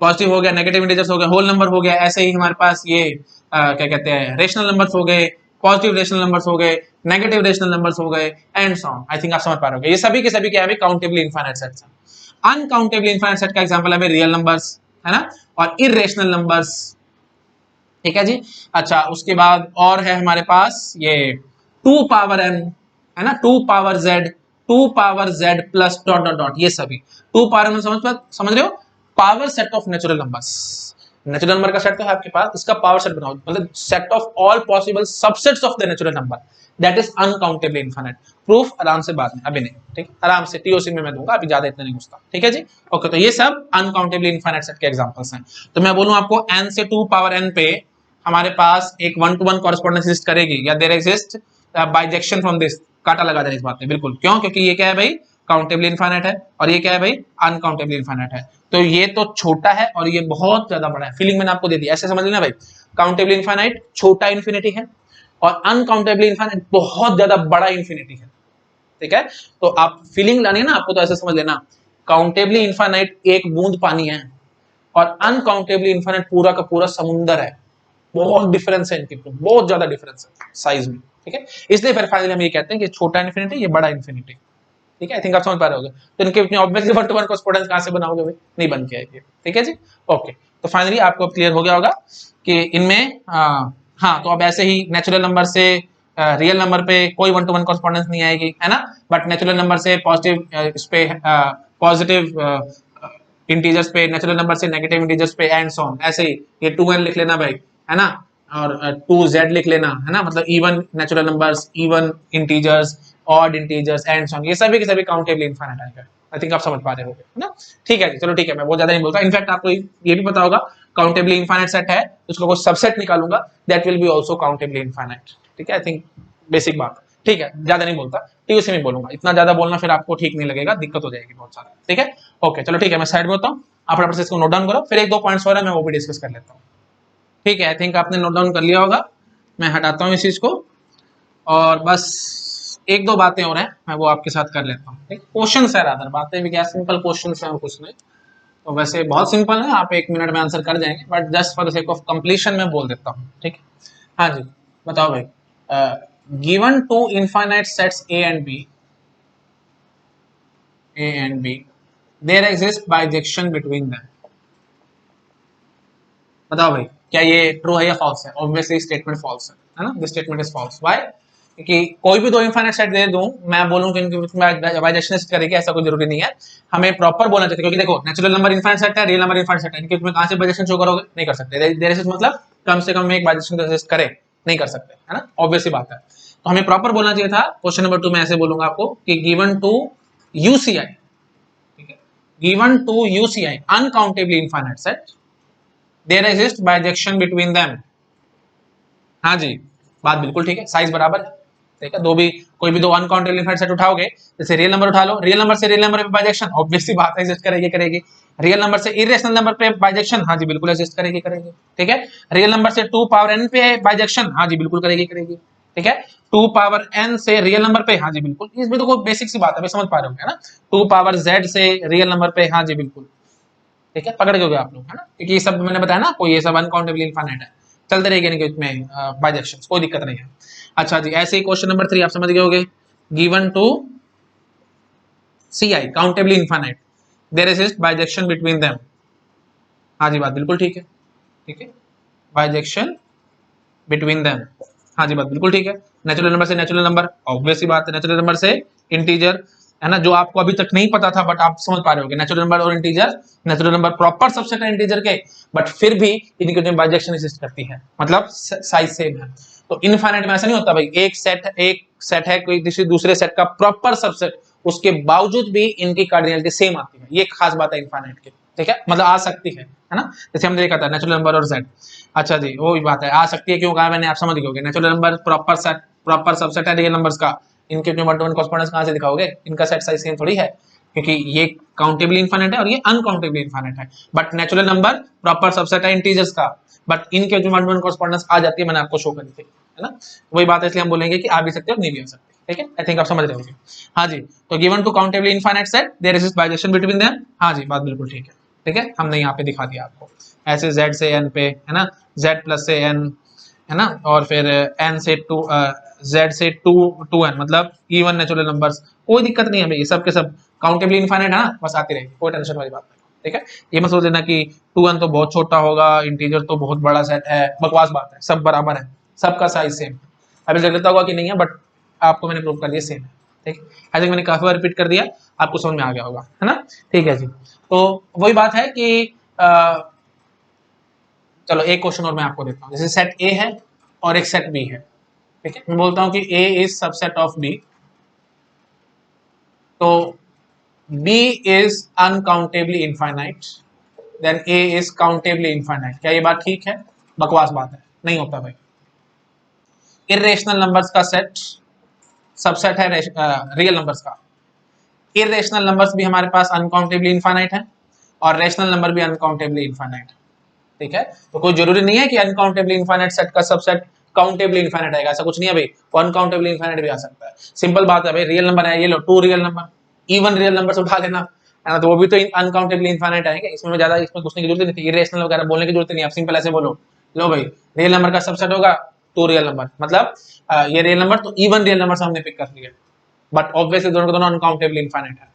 S1: पॉजिटिव हो गया, नेगेटिव इंटीजर्स हो गया, होल नंबर हो गया, ऐसे ही हमारे पास ये क्या कहते हैं, रेशनल नंबर्स हो गए, पॉजिटिव रेशनल नंबर्स हो गए, नेगेटिव रेशनल नंबर्स हो गए, and so on. I think आप समझ पा रहे हो, ये सभी के सभी क्या है, काउंटेबली इनफाइनाइट सेट्स हैं। अनकाउंटेबली इनफाइनाइट सेट का एग्जांपल है रियल नंबर्स, है ना, और इररेशनल नंबर्स, ठीक है जी। अच्छा, उसके बाद और है हमारे पास ये 2 पावर n, है ना, 2 power z, 2 power z plus dot dot dot, ये सभी 2 पावर में समझ रहे हो, power set of natural numbers, natural number का सेट तो है आपके पास, इसका पावर सेट बनाओ, मतलब set of all possible subsets of the natural number, that is uncountably infinite. Proof आराम से बाद में, अभी नहीं, ठीक, आराम से टीओसी में मैं दूंगा, अभी ज्यादा इतना नहीं घुसता, ठीक है जी, ओके। तो ये सब अनकाउंटेबली इनफाइनाइट सेट के एग्जांपल्स हैं। तो मैं बोलूं आपको n से 2 पावर n पे हमारे पास एक 1 to 1 कॉरेस्पॉन्डेंस एग्जिस्ट करेगी, या there exist bijection from this, काटा लगा देना इस बात में, बिल्कुल, क्यों, क्योंकि ये क्या है भाई, काउंटेबली इनफाइनाइट है, और ये क्या है भाई, अनकाउंटेबली इनफाइनाइट है। तो ये तो छोटा है और ये बहुत ज्यादा बड़ा है, फीलिंग मैंने आपको दे दी, ऐसे समझ लेना भाई, काउंटेबली इनफाइनाइट छोटा इन्फिनिटी है, और अनकाउंटेबली इनफाइनाइट बहुत ज्यादा बड़ा इन्फिनिटी है, ठीक है। तो आप फीलिंग लानी है ना आपको, तो ऐसे समझ लेना, काउंटेबली इनफाइनाइट एक बूंद पानी है, और अनकाउंटेबली इनफाइनाइट पूरा का पूरा समुंदर है, बहुत डिफरेंस है इनके, बहुत ज्यादा डिफरेंस है साइज में, ठीक है। इसलिए फिर फाइनली हम ये कहते हैं कि छोटा इन्फिनिटी, ये बड़ा इन्फिनिटी, ठीक है। आई थिंक आप समझ पा रहे होगे। तो इनके अपने obviously one two one correspondence कहां से बनाओगे भाई, नहीं बन के आएगी, ठीक है जी, ओके। तो फाइनली आपको क्लियर हो गया होगा कि इनमें हाँ, तो अब ऐसे ही नेचुरल नंबर से रियल नंबर पे कोई वन टू वन कॉरेस्पॉन्डेंस नहीं आएगी, है ना, बट नेचुरल नंबर से पॉजिटिव इस पे पॉजिटिव इंटीजर्स पे, नेचुरल नंबर से नेगेटिव इंटीजर्स पे, एंड सो ऑन। ऐसे ही ये 2n लिख लेना भाई, है ना, और 2z लिख लेना, है ना, मतलब even natural numbers, even integers, odd integers, and so on, ये सभी के सभी काउंटेबली इनफाइनाइट आएगा। आई थिंक आप समझ पा रहे हो, है ना, ठीक है जी, चलो ठीक है, मैं बहुत ज्यादा नहीं बोलता, इनफैक्ट आपको ये भी पता होगा, काउंटेबली इनफाइनाइट सेट है, उसको कोई सबसेट निकालूंगा, that will be also countably infinite, ठीक है। आई थिंक बेसिक बात, ठीक है, ज्यादा नहीं बोलता, टीओसी में बोलूंगा, इतना ज्यादा बोलना फिर आपको ठीक नहीं लगेगा, दिक्कत हो जाएगी बहुत सारा, ठीक है, ओके। चलो ठीक है, मैं साइड में होता हूँ, आप फटाफट से इसको नोट डाउन करो, फिर एक दो पॉइंट्स और है, मैं वो भी डिस्कस कर लेता हूँ, ठीक है। आई थिंक आपने नोट डाउन कर लिया होगा, मैं हटाता हूँ इस चीज को, और बस एक दो बातें और हैं, मैं वो आपके साथ कर लेता हूँ, ठीक, क्वेश्चन है, रादर बातें भी क्या, सिंपल क्वेश्चन है और कुछ नहीं, तो वैसे बहुत सिंपल है, आप 1 मिनट में आंसर कर जाएंगे, but just for the sake of completion में बोल देता हूँ, ठीक है। हाँ जी, बताओ भाई, given two infinite sets A and B, there exist bijection between them. बताओ भाई, क्या ये ट्रू है या फॉल्स है? ऑब्वियसली स्टेटमेंट फॉल्स है ना, this statement is false. Why? क्योंकि कोई भी दो इनफाइनाइट सेट दे दूं, मैं बोलूं कि इनके बीच में बाइजेक्शन करेगी, ऐसा कोई जरूरी नहीं है, हमें प्रॉपर बोलना चाहिए, क्योंकि देखो नेचुरल नंबर इनफाइनाइट सेट है, रियल नंबर इनफाइनाइट सेट है, इनके बीच में कहां से बाइजेक्शन शो करोगे, नहीं कर सकते, देयर इज मतलब कम से कम एक बाइजेक्शन एग्जिस्ट करे, नहीं कर सकते, है ना, ऑब्वियस सी बात है। तो हमें प्रॉपर बोलना चाहिए था, क्वेश्चन नंबर 2 में ऐसे बोलूंगा आपको कि गिवन टू यूसीआई, ठीक है, given two UCI uncountably infinite set, there exist bijection between them. हाँ जी, बात बिल्कुल ठीक है, साइज बराबर है, ठीक है, कोई भी दो अनकाउंटेबल इनफाइनाइट सेट उठाओगे, जैसे रियल नंबर उठा लो, रियल नंबर से रियल नंबर पे बाइजेक्शन ऑब्वियस सी बात है एग्जिस्ट करेगी। रियल नंबर से इरेशनल नंबर पे बाइजेक्शन, हाँ जी बिल्कुल एग्जिस्ट करेगी। ठीक है, रियल नंबर से 2 पावर n पे बाइजेक्शन, हाँ जी बिल्कुल करेगी। ठीक है, 2 पावर n से रियल नंबर पे, हाँ जी बिल्कुल। इसमें तो कोई बेसिक सी बात है, समझ पा रहे होंगे ना। 2 पावर z से रियल नंबर पे, हाँ जी बिल्कुल। ठीक है, पकड़ गए आप लोग, है ना, क्योंकि ये सब मैंने बताया ना, कोई ये सब अनकाउंटेबल इनफाइनाइट है, चलते रहेंगे इनके इसमें बाइजेक्शन, कोई दिक्कत नहीं है। अच्छा जी, ऐसे ही क्वेश्चन नंबर 3 आप समझ गए होंगे, given two CI countably infinite there exist bijection between them, हाँ जी बात बिल्कुल ठीक है। ठीक है, बाइजेक्शन बिटवीन देम, हाँ जी बात बिल्कुल ठीक है। नेचुरल नंबर से नेचुरल नंबर, ऑब्वियस सी बात है, नेचुरल नंबर से इंटीजर, है ना, जो आपको अभी तक नहीं पता था बट आप समझ पा रहे होगे, नेचुरल नंबर और integer, natural number proper subset है इंटीजर के, बट फिर भी इनकी बाइजेक्शन एग्जिस्ट करती है, मतलब साइज सेम है। तो इनफाइनाइट में ऐसा नहीं होता भाई, एक सेट है कोई किसी दूसरे सेट का प्रॉपर सबसेट, उसके बावजूद भी इनकी कार्डिनलिटी सेम आती है, ये खास बात है इनफाइनाइट की। ठीक है, मतलब आ सकती है ना, जैसे हमने देखा था नेचुरल नंबर और जेड। अच्छा जी, वो भी बात है, आ सकती है, क्यों कहा मैंने, आप समझ गए होंगे। नेचुरल नंबर प्रॉपर सबसेट है रियल नंबर्स का, इनके अपने 1 to 1 कॉरेस्पॉन्डेंस कहां से दिखाओगे, इनका सेट साइज सेम थोड़ी है, क्योंकि ये काउंटेबल इनफाइनाइट है और ये अनकाउंटेबल इनफाइनाइट है। But natural number proper subset है इंटीजर्स का, बट इनके जो 1 to 1 कॉरेस्पॉन्डेंस आ जाती है, मैंने आपको शो करी थी, है ना, वही बात है, इसलिए हम बोलेंगे कि आ भी सकते हैं और नहीं भी आ सकते। ठीक है, आई थिंक आप समझ रहे होंगे। हाँ जी, तो given two countable infinite set there exist bijection between them, हाँ जी बात बिल्कुल ठीक है। ठीक है, हमने यहाँ पे दिखा दिया आपको, ऐसे z से n पे, है ना, z प्लस से n, है ना, और फिर n से 2 z से 2n, मतलब इवन नेचुरल नंबर्स, कोई दिक्कत नहीं है भाई, सब के सब काउंटेबल इनफाइनाइट है ना, बस आती रहेगी, कोई टेंशन वाली बात नहीं। ठीक है, ये मत सोच लेना कि 2n तो बहुत छोटा होगा, इंटीजर तो बहुत बड़ा सेट है, बकवास बात है, सब बराबर है, सबका साइज सेम। अभी लगता होगा कि नहीं है, बट आपको मैंने प्रूव कर दिया सेम है। ठीक है, आई थिंक मैंने काफी बार रिपीट कर दिया, आपको समझ में आ गया होगा, है ना। ठीक है जी, तो वही बात है कि चलो एक क्वेश्चन और मैं आपको देता हूँ, जैसे सेट ए है और एक सेट बी है। ठीक है, मैं बोलता हूँ कि A is subset of B, तो B is uncountably infinite, then A is countably infinite. क्या ये बात ठीक है? बकवास बात है, नहीं होता भाई। इर्रेशनल नंबर्स का सेट सबसेट है रियल नंबर्स का। इरेशनल नंबर्स भी हमारे पास अनकाउंटेबली इनफाइनाइट है और रेशनल नंबर भी अनकाउंटेबली इनफाइनाइट। ठीक है, तो कोई जरूरी नहीं है कि अनकाउंटेबली इनफाइनाइट सेट का सबसेट काउंटेबली इनफाइनाइट आएगा, ऐसा कुछ नहीं है भाई, वो अनकाउंटेबली इनफाइनाइट भी आ सकता है। सिंपल बात है भाई, रियल नंबर है, ये लो 2 real number, even real number से उठा लेना, है ना, तो वो भी तो अनकाउंटेबली इनफाइनाइट आएंगे, इसमें ज्यादा इसमें घुसने की जरूरत नहीं थी, इरेशनल वगैरह बोलने की जरूरत नहीं, आप सिंपल ऐसे बोलो, लो भाई रियल नंबर का सबसेट होगा 2 रियल नंबर, मतलब ये रियल नंबर तो इवन रियल नंबर से हमने पिक कर लिया, बट ऑब्वियसली दोनों के दोनों अनकाउंटेबली इनफाइनाइट है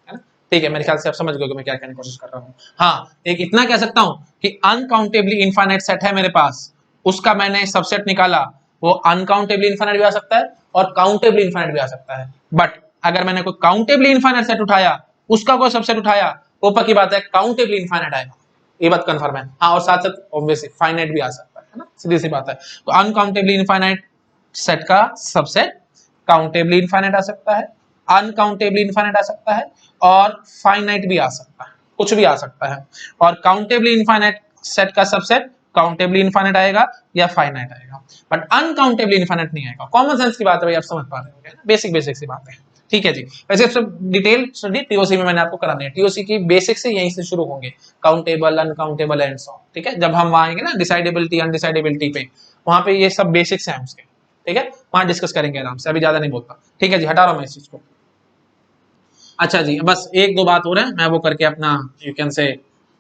S1: ना। ठीक है, मेरे ख्याल से आप समझ गए कि मैं क्या कहने की कोशिश कर रहा हूँ। हाँ, एक इतना कह सकता हूँ कि अनकाउंटेबली इनफाइनाइट सेट है मेरे पास, उसका मैंने सबसेट निकाला, वो अनकाउंटेबली इनफाइनाइट भी आ सकता है और काउंटेबली इनफाइनाइट भी आ सकता है। बट अगर मैंने कोई काउंटेबली इनफाइनाइट सेट उठाया, उसका कोई सबसेट उठाया, वो पक्की बात है काउंटेबली इनफाइनाइट आएगा, ये बात कंफर्म है। हाँ, और साथ साथ ऑब्वियसली फाइनाइट भी आ सकता है ना, सीधी सी बात है। तो अनकाउंटेबली इनफाइनाइट सेट का सबसेट काउंटेबली इनफाइनाइट आ सकता है, अनकाउंटेबली इनफाइनाइट आ सकता है और फाइनाइट भी आ सकता है, कुछ भी आ सकता है। और काउंटेबली इनफाइनाइट सेट का सबसेट काउंटेबली इनफाइनाइट आएगा या फाइनाइट आएगा, बट अनकाउंटेबली इनफाइनाइट नहीं आएगा। कॉमन सेंस की बात है भाई, आप समझ पा रहे हो, बेसिक सी बात है। ठीक है जी, वैसे सब डिटेल स्टडी टीओसी में मैंने आपको करानी है, टीओसी की बेसिक से यहीं से शुरू होंगे, काउंटेबल, अनकाउंटेबल एंड सो। ठीक है, जब हम वहां आएंगे ना डिसाइडेबिलिटी अनडिसाइडेबिलिटी पे, वहां पे ये सब बेसिक्स हैं उसके। ठीक है, वहां डिस्कस करेंगे आराम से, अभी ज्यादा नहीं बोलता। ठीक है जी, हटा रहा हूं मैं इस चीज को। अच्छा जी, बस एक दो बात हो रहा है, मैं वो करके अपना यू कैन से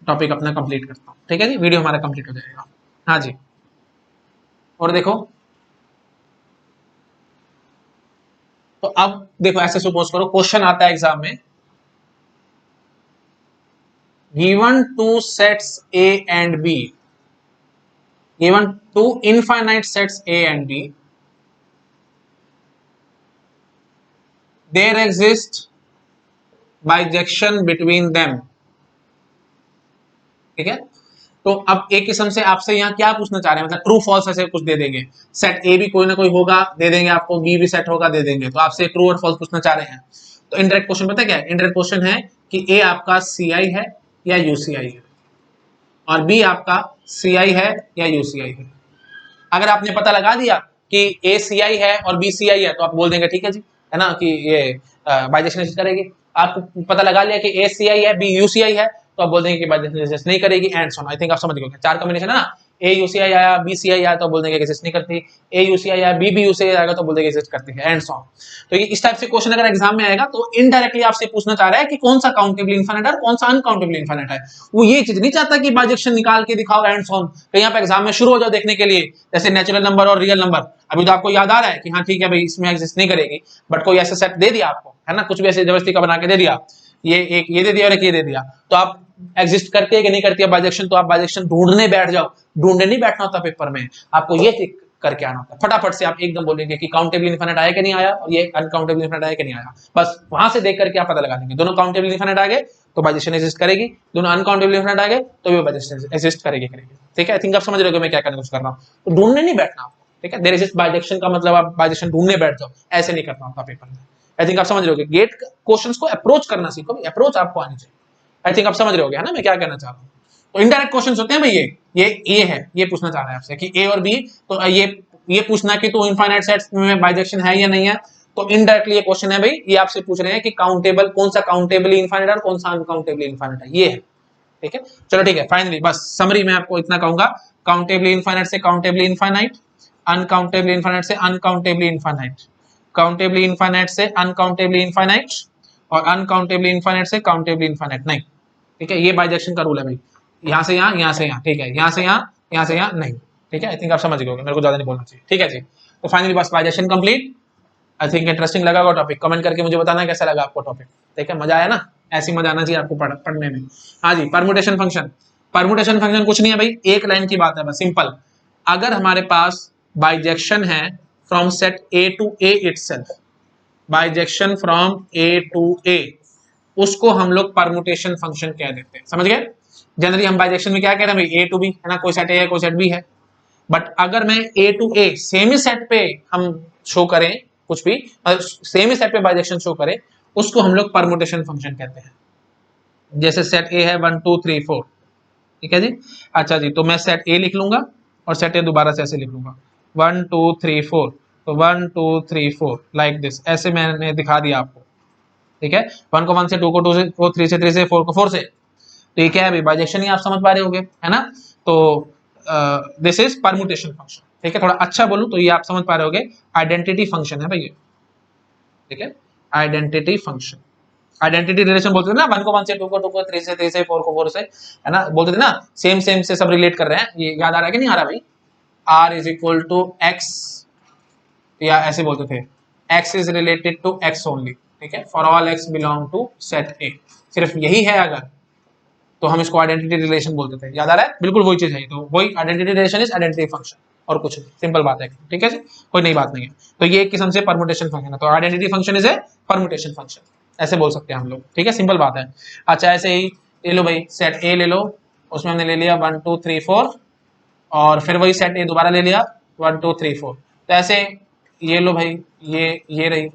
S1: टॉपिक अपना कंप्लीट करता हूँ। ठीक है जी, वीडियो हमारा कंप्लीट हो जाएगा। हाँ जी, और देखो, तो अब देखो ऐसे सपोज करो क्वेश्चन आता है एग्जाम में, given two sets A and B, given two infinite sets A and B, there exist bijection between them. ठीक है, तो अब एक किस्म से आपसे यहाँ क्या पूछना चाह रहे हैं, मतलब ट्रू फॉल्स ऐसे कुछ दे देंगे, सेट ए भी कोई ना कोई होगा दे देंगे आपको, बी भी सेट होगा दे देंगे, तो आपसे ट्रू और फॉल्स पूछना चाह रहे हैं। तो इनडायरेक्ट क्वेश्चन पता क्या है, इनडायरेक्ट क्वेश्चन है कि ए आपका सीआई है या यूसीआई है, और बी आपका सीआई है या यूसीआई है। अगर आपने पता लगा दिया कि ए सी आई है और बी सी आई है, तो आप बोल देंगे ठीक है जी, है ना, कि ये बाइजेक्शन एग्जिस्ट करेगी। आपको पता लगा लिया कि ए सी आई है, बी यू सी आई है, तो आप बोल देंगे कि बाइजेक्शन एग्जिस्ट नहीं करेगी, and so on. I think आप समझ गए, 4 कॉम्बिनेशन है ना, ए यू सी आई आया, बी सी आई आया तो बोल देंगे एग्जिस्ट नहीं करती, ए यू सी आई आया, बी यू सी आई आएगा तो बोल देंगे एग्जिस्ट करती है, एंड सो ऑन। तो ये इस टाइप से क्वेश्चन अगर एग्जाम में आएगा तो इनडायरेक्टली आपसे पूछना चाह रहा है कि कौन सा काउंटेबल इनफिनिट है और कौन सा अनकाउंटेबल इनफिनिट है। वो ये चीज नहीं चाहता कि बाइजेक्शन निकाल के दिखाओ एंड सो ऑन, कहीं आप एग्जाम में शुरू हो जाओ देखने के लिए, जैसे नेचुरल नंबर और रियल नंबर। अभी तो आपको याद आ रहा है कि हाँ ठीक है भाई इसमें एग्जिस्ट नहीं करेगी, बट कोई ऐसा सेट दे दिया आपको, है ना, कुछ भी ऐसे जबरदस्ती का बना के दे दिया, ये एक ये दे दिया और एक ये दे दिया, तो आप एग्जिस्ट करती है कि नहीं करती है बाइजेक्शन, तो आप बाइजेक्शन ढूंढने बैठ जाओ। ढूंढने नहीं बैठना होता पेपर में, आपको ये टिक करके आना होता है। फटाफट से आप एकदम बोलेंगे कि काउंटेबल इनफिनिट आया कि नहीं आया और ये अनकाउंटेबल इनफिनिट आया कि नहीं आया, बस वहां से देख करके आप पता लगा लेंगे। दोनों काउंटेबल इनफिनिट आ गए तो बाइजेक्शन एग्जिस्ट करेगी, दोनों अनकाउंटेबल इनफिनिट आ गए तो भी बाइजेक्शन एग्जिस्ट करेगी। ठीक है, आई थिंक आप समझ रहे हो मैं क्या करने कर रहा हूँ। तो ढूंढने नहीं बैठना आपको, ठीक है, देयर इज बाइजेक्शन का मतलब आप बाइजेक्शन ढूंढने बैठ जाओ, ऐसे नहीं करना होता पेपर में। आई थिंक आप समझ रहे हो, गेट क्वेश्चंस को अप्रोच करना सीखो, अप्रोच आपको आनी चाहिए। आई थिंक आप समझ रहे होगे, है ना, मैं क्या कहना चाह रहा हूँ। तो इनडायरेक्ट क्वेश्चंस होते हैं भाई, ये है, ये पूछना चाह रहा है आपसे कि ए और बी, तो ये पूछना कि तो इनफाइनाइट सेट्स में बाइजेक्शन है या नहीं है, तो इनडायरेक्टली ये क्वेश्चन है भाई, ये आपसे पूछ रहे हैं कि काउंटेबल कौन सा काउंटेबल इनफाइनाइट और कौन सा अनकाउंटेबल इनफाइनाइट है, ये है। ठीक है, चलो ठीक है, फाइनली बस समरी में आपको इतना कहूंगा, काउंटेबल इनफाइनाइट से काउंटेबल इनफाइनाइट, अनकाउंटेबल इनफाइनाइट से अनकाउंटेबल इनफाइनाइट, काउंटेबल इनफाइनाइट से अनकाउंटेबल इनफाइनाइट, और अनकाउंटेबल इनफाइनाइट से काउंटेबल इनफाइनाइट नहीं। ठीक है, ये बाइजेक्शन का रूल है भाई, यहाँ से यहाँ, यहाँ से यहाँ, ठीक है, यहाँ से यहाँ, यहाँ से यहाँ नहीं। ठीक है, आई थिंक आप समझ गए होंगे, मेरे को ज्यादा नहीं बोलना चाहिए। ठीक है जी, तो फाइनली बस bijection complete. I think interesting लगा टॉपिक, कमेंट करके मुझे बताना कैसा लगा आपको टॉपिक। ठीक है, मजा आया ना, ऐसी मजा आना चाहिए आपको पढ़ने में। हाँ जी, परमुटेशन फंक्शन, परमुटेशन फंक्शन कुछ नहीं है भाई, एक लाइन की बात है बस, सिंपल। अगर हमारे पास बाइजेक्शन है from set A to A itself, bijection from A to A, उसको हम लोग परमुटेशन फंक्शन कह देते हैं, समझ गए। जनरली हम बाइजेक्शन में क्या कह रहे हैं भाई, ए टू बी, है ना, कोई सेट ए है कोई सेट बी है, बट अगर मैं ए टू ए सेम ही सेट पे हम शो करें कुछ भी, सेम ही सेट पे बाइजेक्शन शो करें, उसको हम लोग परमुटेशन फंक्शन कहते हैं। जैसे सेट ए है 1 2 3 4, ठीक है जी। अच्छा जी, तो मैं सेट ए लिख लूंगा और सेट ए दोबारा से ऐसे लिख लूंगा 1 2 3 4, तो 1 2 3 4 लाइक दिस, ऐसे मैंने दिखा दिया आपको। ठीक है, 1 को 1 से, 2 को 2 से, 4 3 से, 3 से, 4 को 4 से, तो ये क्या है भाई, बाइजेक्शन ही आप समझ पा रहे होगे, है ना। तो दिस इज परमुटेशन फंक्शन। ठीक है, थोड़ा अच्छा बोलूं तो ये आप समझ पा रहे होगे, आइडेंटिटी फंक्शन है भाई ये। ठीक है, आइडेंटिटी फंक्शन, आइडेंटिटी रिलेशन बोलते थे ना, 1 को 1 से, 2 को 2 को, 3 से 3 से, 4 को 4 से, है ना, बोलते थे ना, सेम सेम से सब रिलेट कर रहे हैं। ये याद आ रहा है कि नहीं आ रहा भाई, R is equal to X, या ऐसे बोलते थे, x is related to x only. ठीक है, for all x belong to set A, सिर्फ यही है अगर, तो हम इसको आइडेंटिटी रिलेशन बोलते थे। याद आ रहा है, बिल्कुल वही चीज है, तो वही identity relation is identity function, और कुछ नहीं, सिंपल बात है। ठीक है, कोई नई बात नहीं है। तो ये एक किस्म से परमुटेशन फंक्शन है, तो identity function is a permutation function, ऐसे बोल सकते हैं हम लोग। ठीक है, सिंपल बात है। अच्छा, ऐसे ही ले लो भाई, सेट ए ले लो, उसमें हमने ले लिया 1 2 3 4, और फिर वही सेट ए दोबारा ले लिया 1 2 3 4, तो ऐसे ये लो भाई, ये रही।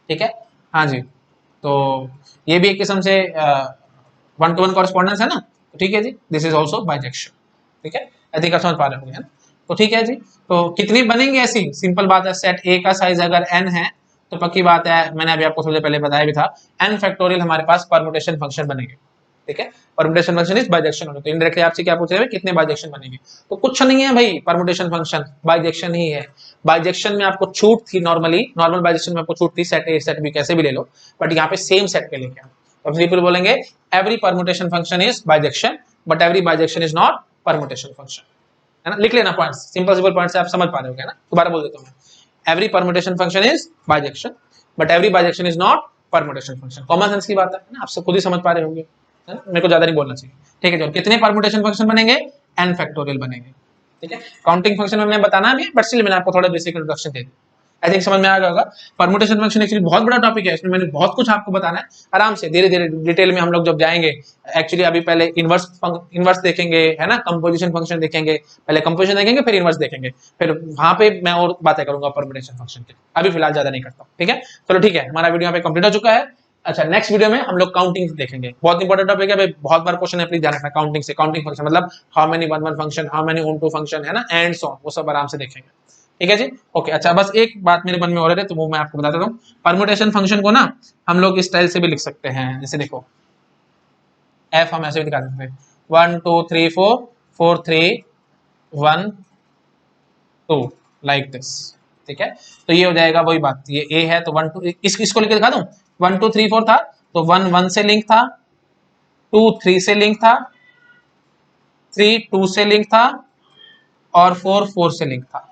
S1: ठीक है, हाँ जी, तो ये भी एक किस्म से 1 to 1 कॉरेस्पॉन्डेंस है ना, तो ठीक है जी, दिस इज ऑल्सो बाइजेक्शन। ठीक है, आई थिंक आप समझ पा रहे होंगे, है ना। तो ठीक है जी, तो कितनी बनेंगे ऐसी, सिंपल बात है, सेट ए का साइज अगर n है तो पक्की बात है, मैंने अभी आपको थोड़ी देर पहले बताया भी था, n फैक्टोरियल हमारे पास परमुटेशन फंक्शन बनेंगे। ठीक है, परमुटेशन फंक्शन इज बाइजेक्शन होगा, तो इनडायरेक्टली आपसे क्या पूछ रहे हैं, कितने बाइजेक्शन बनेंगे, तो कुछ नहीं है भाई, परमुटेशन फंक्शन बाइजेक्शन ही है। बाइजेक्शन में आपको छूट थी, नॉर्मली नॉर्मल बाइजेक्शन में आपको छूट थी, सेट ए सेट बी कैसे भी ले लो, बट यहाँ पे सेम सेट पे लेके आओ। अब सिंपल बोलेंगे, every permutation function is bijection, but every bijection is not permutation function, है ना। लिख लेना पॉइंट्स, सिंपल सिंपल पॉइंट्स से आप समझ पा रहे हो, ना। दोबारा बोल देता हूँ मैं, every permutation function is bijection, but every bijection is not permutation function. Common sense की बात है ना, आप सब खुद ही समझ पा रहे होंगे, है ना, मेरे को ज्यादा नहीं बोलना चाहिए। ठीक है, चलो, कितने परमुटेशन फंक्शन बनेंगे, n फैक्टोरियल बनेंगे। ठीक है, काउंटिंग फंक्शन में मैंने बताना भी है, बट स्टिल मैंने आपको थोड़ा बेसिक इंट्रोडक्शन दे दिया, आई थिंक समझ में आ गया होगा। परमुटेशन फंक्शन एक्चुअली बहुत बड़ा टॉपिक है, इसमें मैंने बहुत कुछ आपको बताना है, आराम से धीरे धीरे डिटेल में हम लोग जब जाएंगे। एक्चुअली अभी पहले इनवर्स देखेंगे, है ना, कंपोजिशन फंक्शन देखेंगे, पहले कंपोजिशन देखेंगे, फिर इनवर्स देखेंगे, फिर वहां पे मैं और बातें करूंगा परमुटेशन फंक्शन की, अभी फिलहाल ज्यादा नहीं करता हूँ। ठीक है, चलो ठीक है, हमारा वीडियो यहाँ पे कंप्लीट हो चुका है। अच्छा, नेक्स्ट वीडियो में हम लोग काउंटिंग देखेंगे, बहुत इंपॉर्टेंट टॉपिक है भाई, बहुत बार क्वेश्चन है, प्लीज ध्यान रखना काउंटिंग से। काउंटिंग फंक्शन मतलब how many one one function, how many onto function है ना, एंड सो वो सब आराम से देखेंगे। ठीक है जी, ओके। अच्छा, बस एक बात मेरे मन में और है तो वो मैं आपको बता देता हूँ। परमुटेशन फंक्शन को ना हम लोग इस स्टाइल से भी लिख सकते हैं, जैसे देखो एफ हम ऐसे भी दिखा सकते हैं 1 2 3 4 4 3 1 2 लाइक दिस। ठीक है, तो ये हो जाएगा वही बात, ये ए है तो 1 2 इसको लिख के दिखा दूं। 1 2 3 4 था तो 1 1 से लिंक था, 2 3 से लिंक था, 3 2 से लिंक था और 4 4 से लिंक था,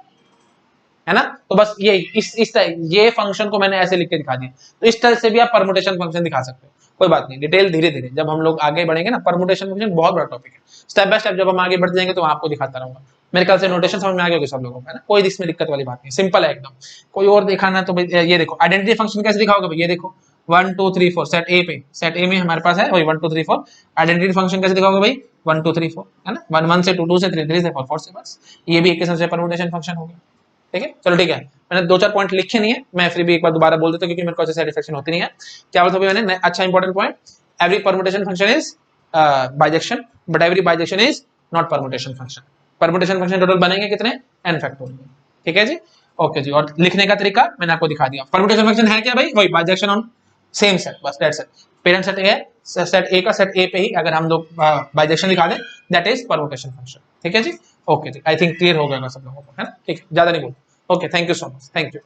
S1: है ना। तो बस ये इस तरह ये फंक्शन को मैंने ऐसे लिख के दिखा दिया। तो इस तरह से भी आप परमुटेशन फंक्शन दिखा सकते हो, कोई बात नहीं, डिटेल धीरे धीरे जब हम लोग आगे बढ़ेंगे ना। परमुटेशन फंक्शन बहुत बड़ा टॉपिक है, स्टेप बाय स्टेप जब हम आगे बढ़ जाएंगे तो आपको दिखाता रहूंगा। मेरे ख्याल से नोटेशन समझ में आ गया होगा सब लोगों को, है ना, कोई इसमें दिक्कत वाली बात नहीं, सिंपल है एकदम। कोई और दिखाना तो ये देखो आइडेंटिटी फंक्शन कैसे दिखाओगे भाई, ये देखो 1 2 3 4 सेट ए पे, सेट ए में हमारे पास है वही 1 2 3 4। आइडेंटिटी फंक्शन कैसे दिखाओगे भाई, 1 2 3 4, है ना, 1 1 से 2 2 से 3 3 से 4 4 से, बस ये भी एक किस्म से परमुटेशन फंक्शन हो गया। ठीक है, चलो ठीक है, मैंने दो चार पॉइंट लिखे नहीं है, मैं फिर भी एक बार दोबारा बोल देता हूँ क्योंकि मेरे को ऐसे सेटिस्फेक्शन होती नहीं है। क्या बोलता है मैंने, अच्छा important point, every permutation function is bijection but every bijection is not permutation function. Permutation function total बनेंगे कितने, n फैक्टोरियल। ठीक है जी, ओके जी। और लिखने का तरीका मैंने आपको दिखा दिया। परमुटेशन फंक्शन है क्या भाई, वही बाइजेक्शन ऑन सेम सेट, बस दैट्स इट। पेरेंट सेट ए है, सेट ए का सेट ए पे ही अगर हम लोग बाइजेक्शन दिखा दें दैट इज परमुटेशन फंक्शन। ठीक है जी, ओके जी। आई थिंक क्लियर हो गया सब लोगों को, है ना, ठीक है, ज्यादा नहीं बोल। Okay, thank you so much, thank you.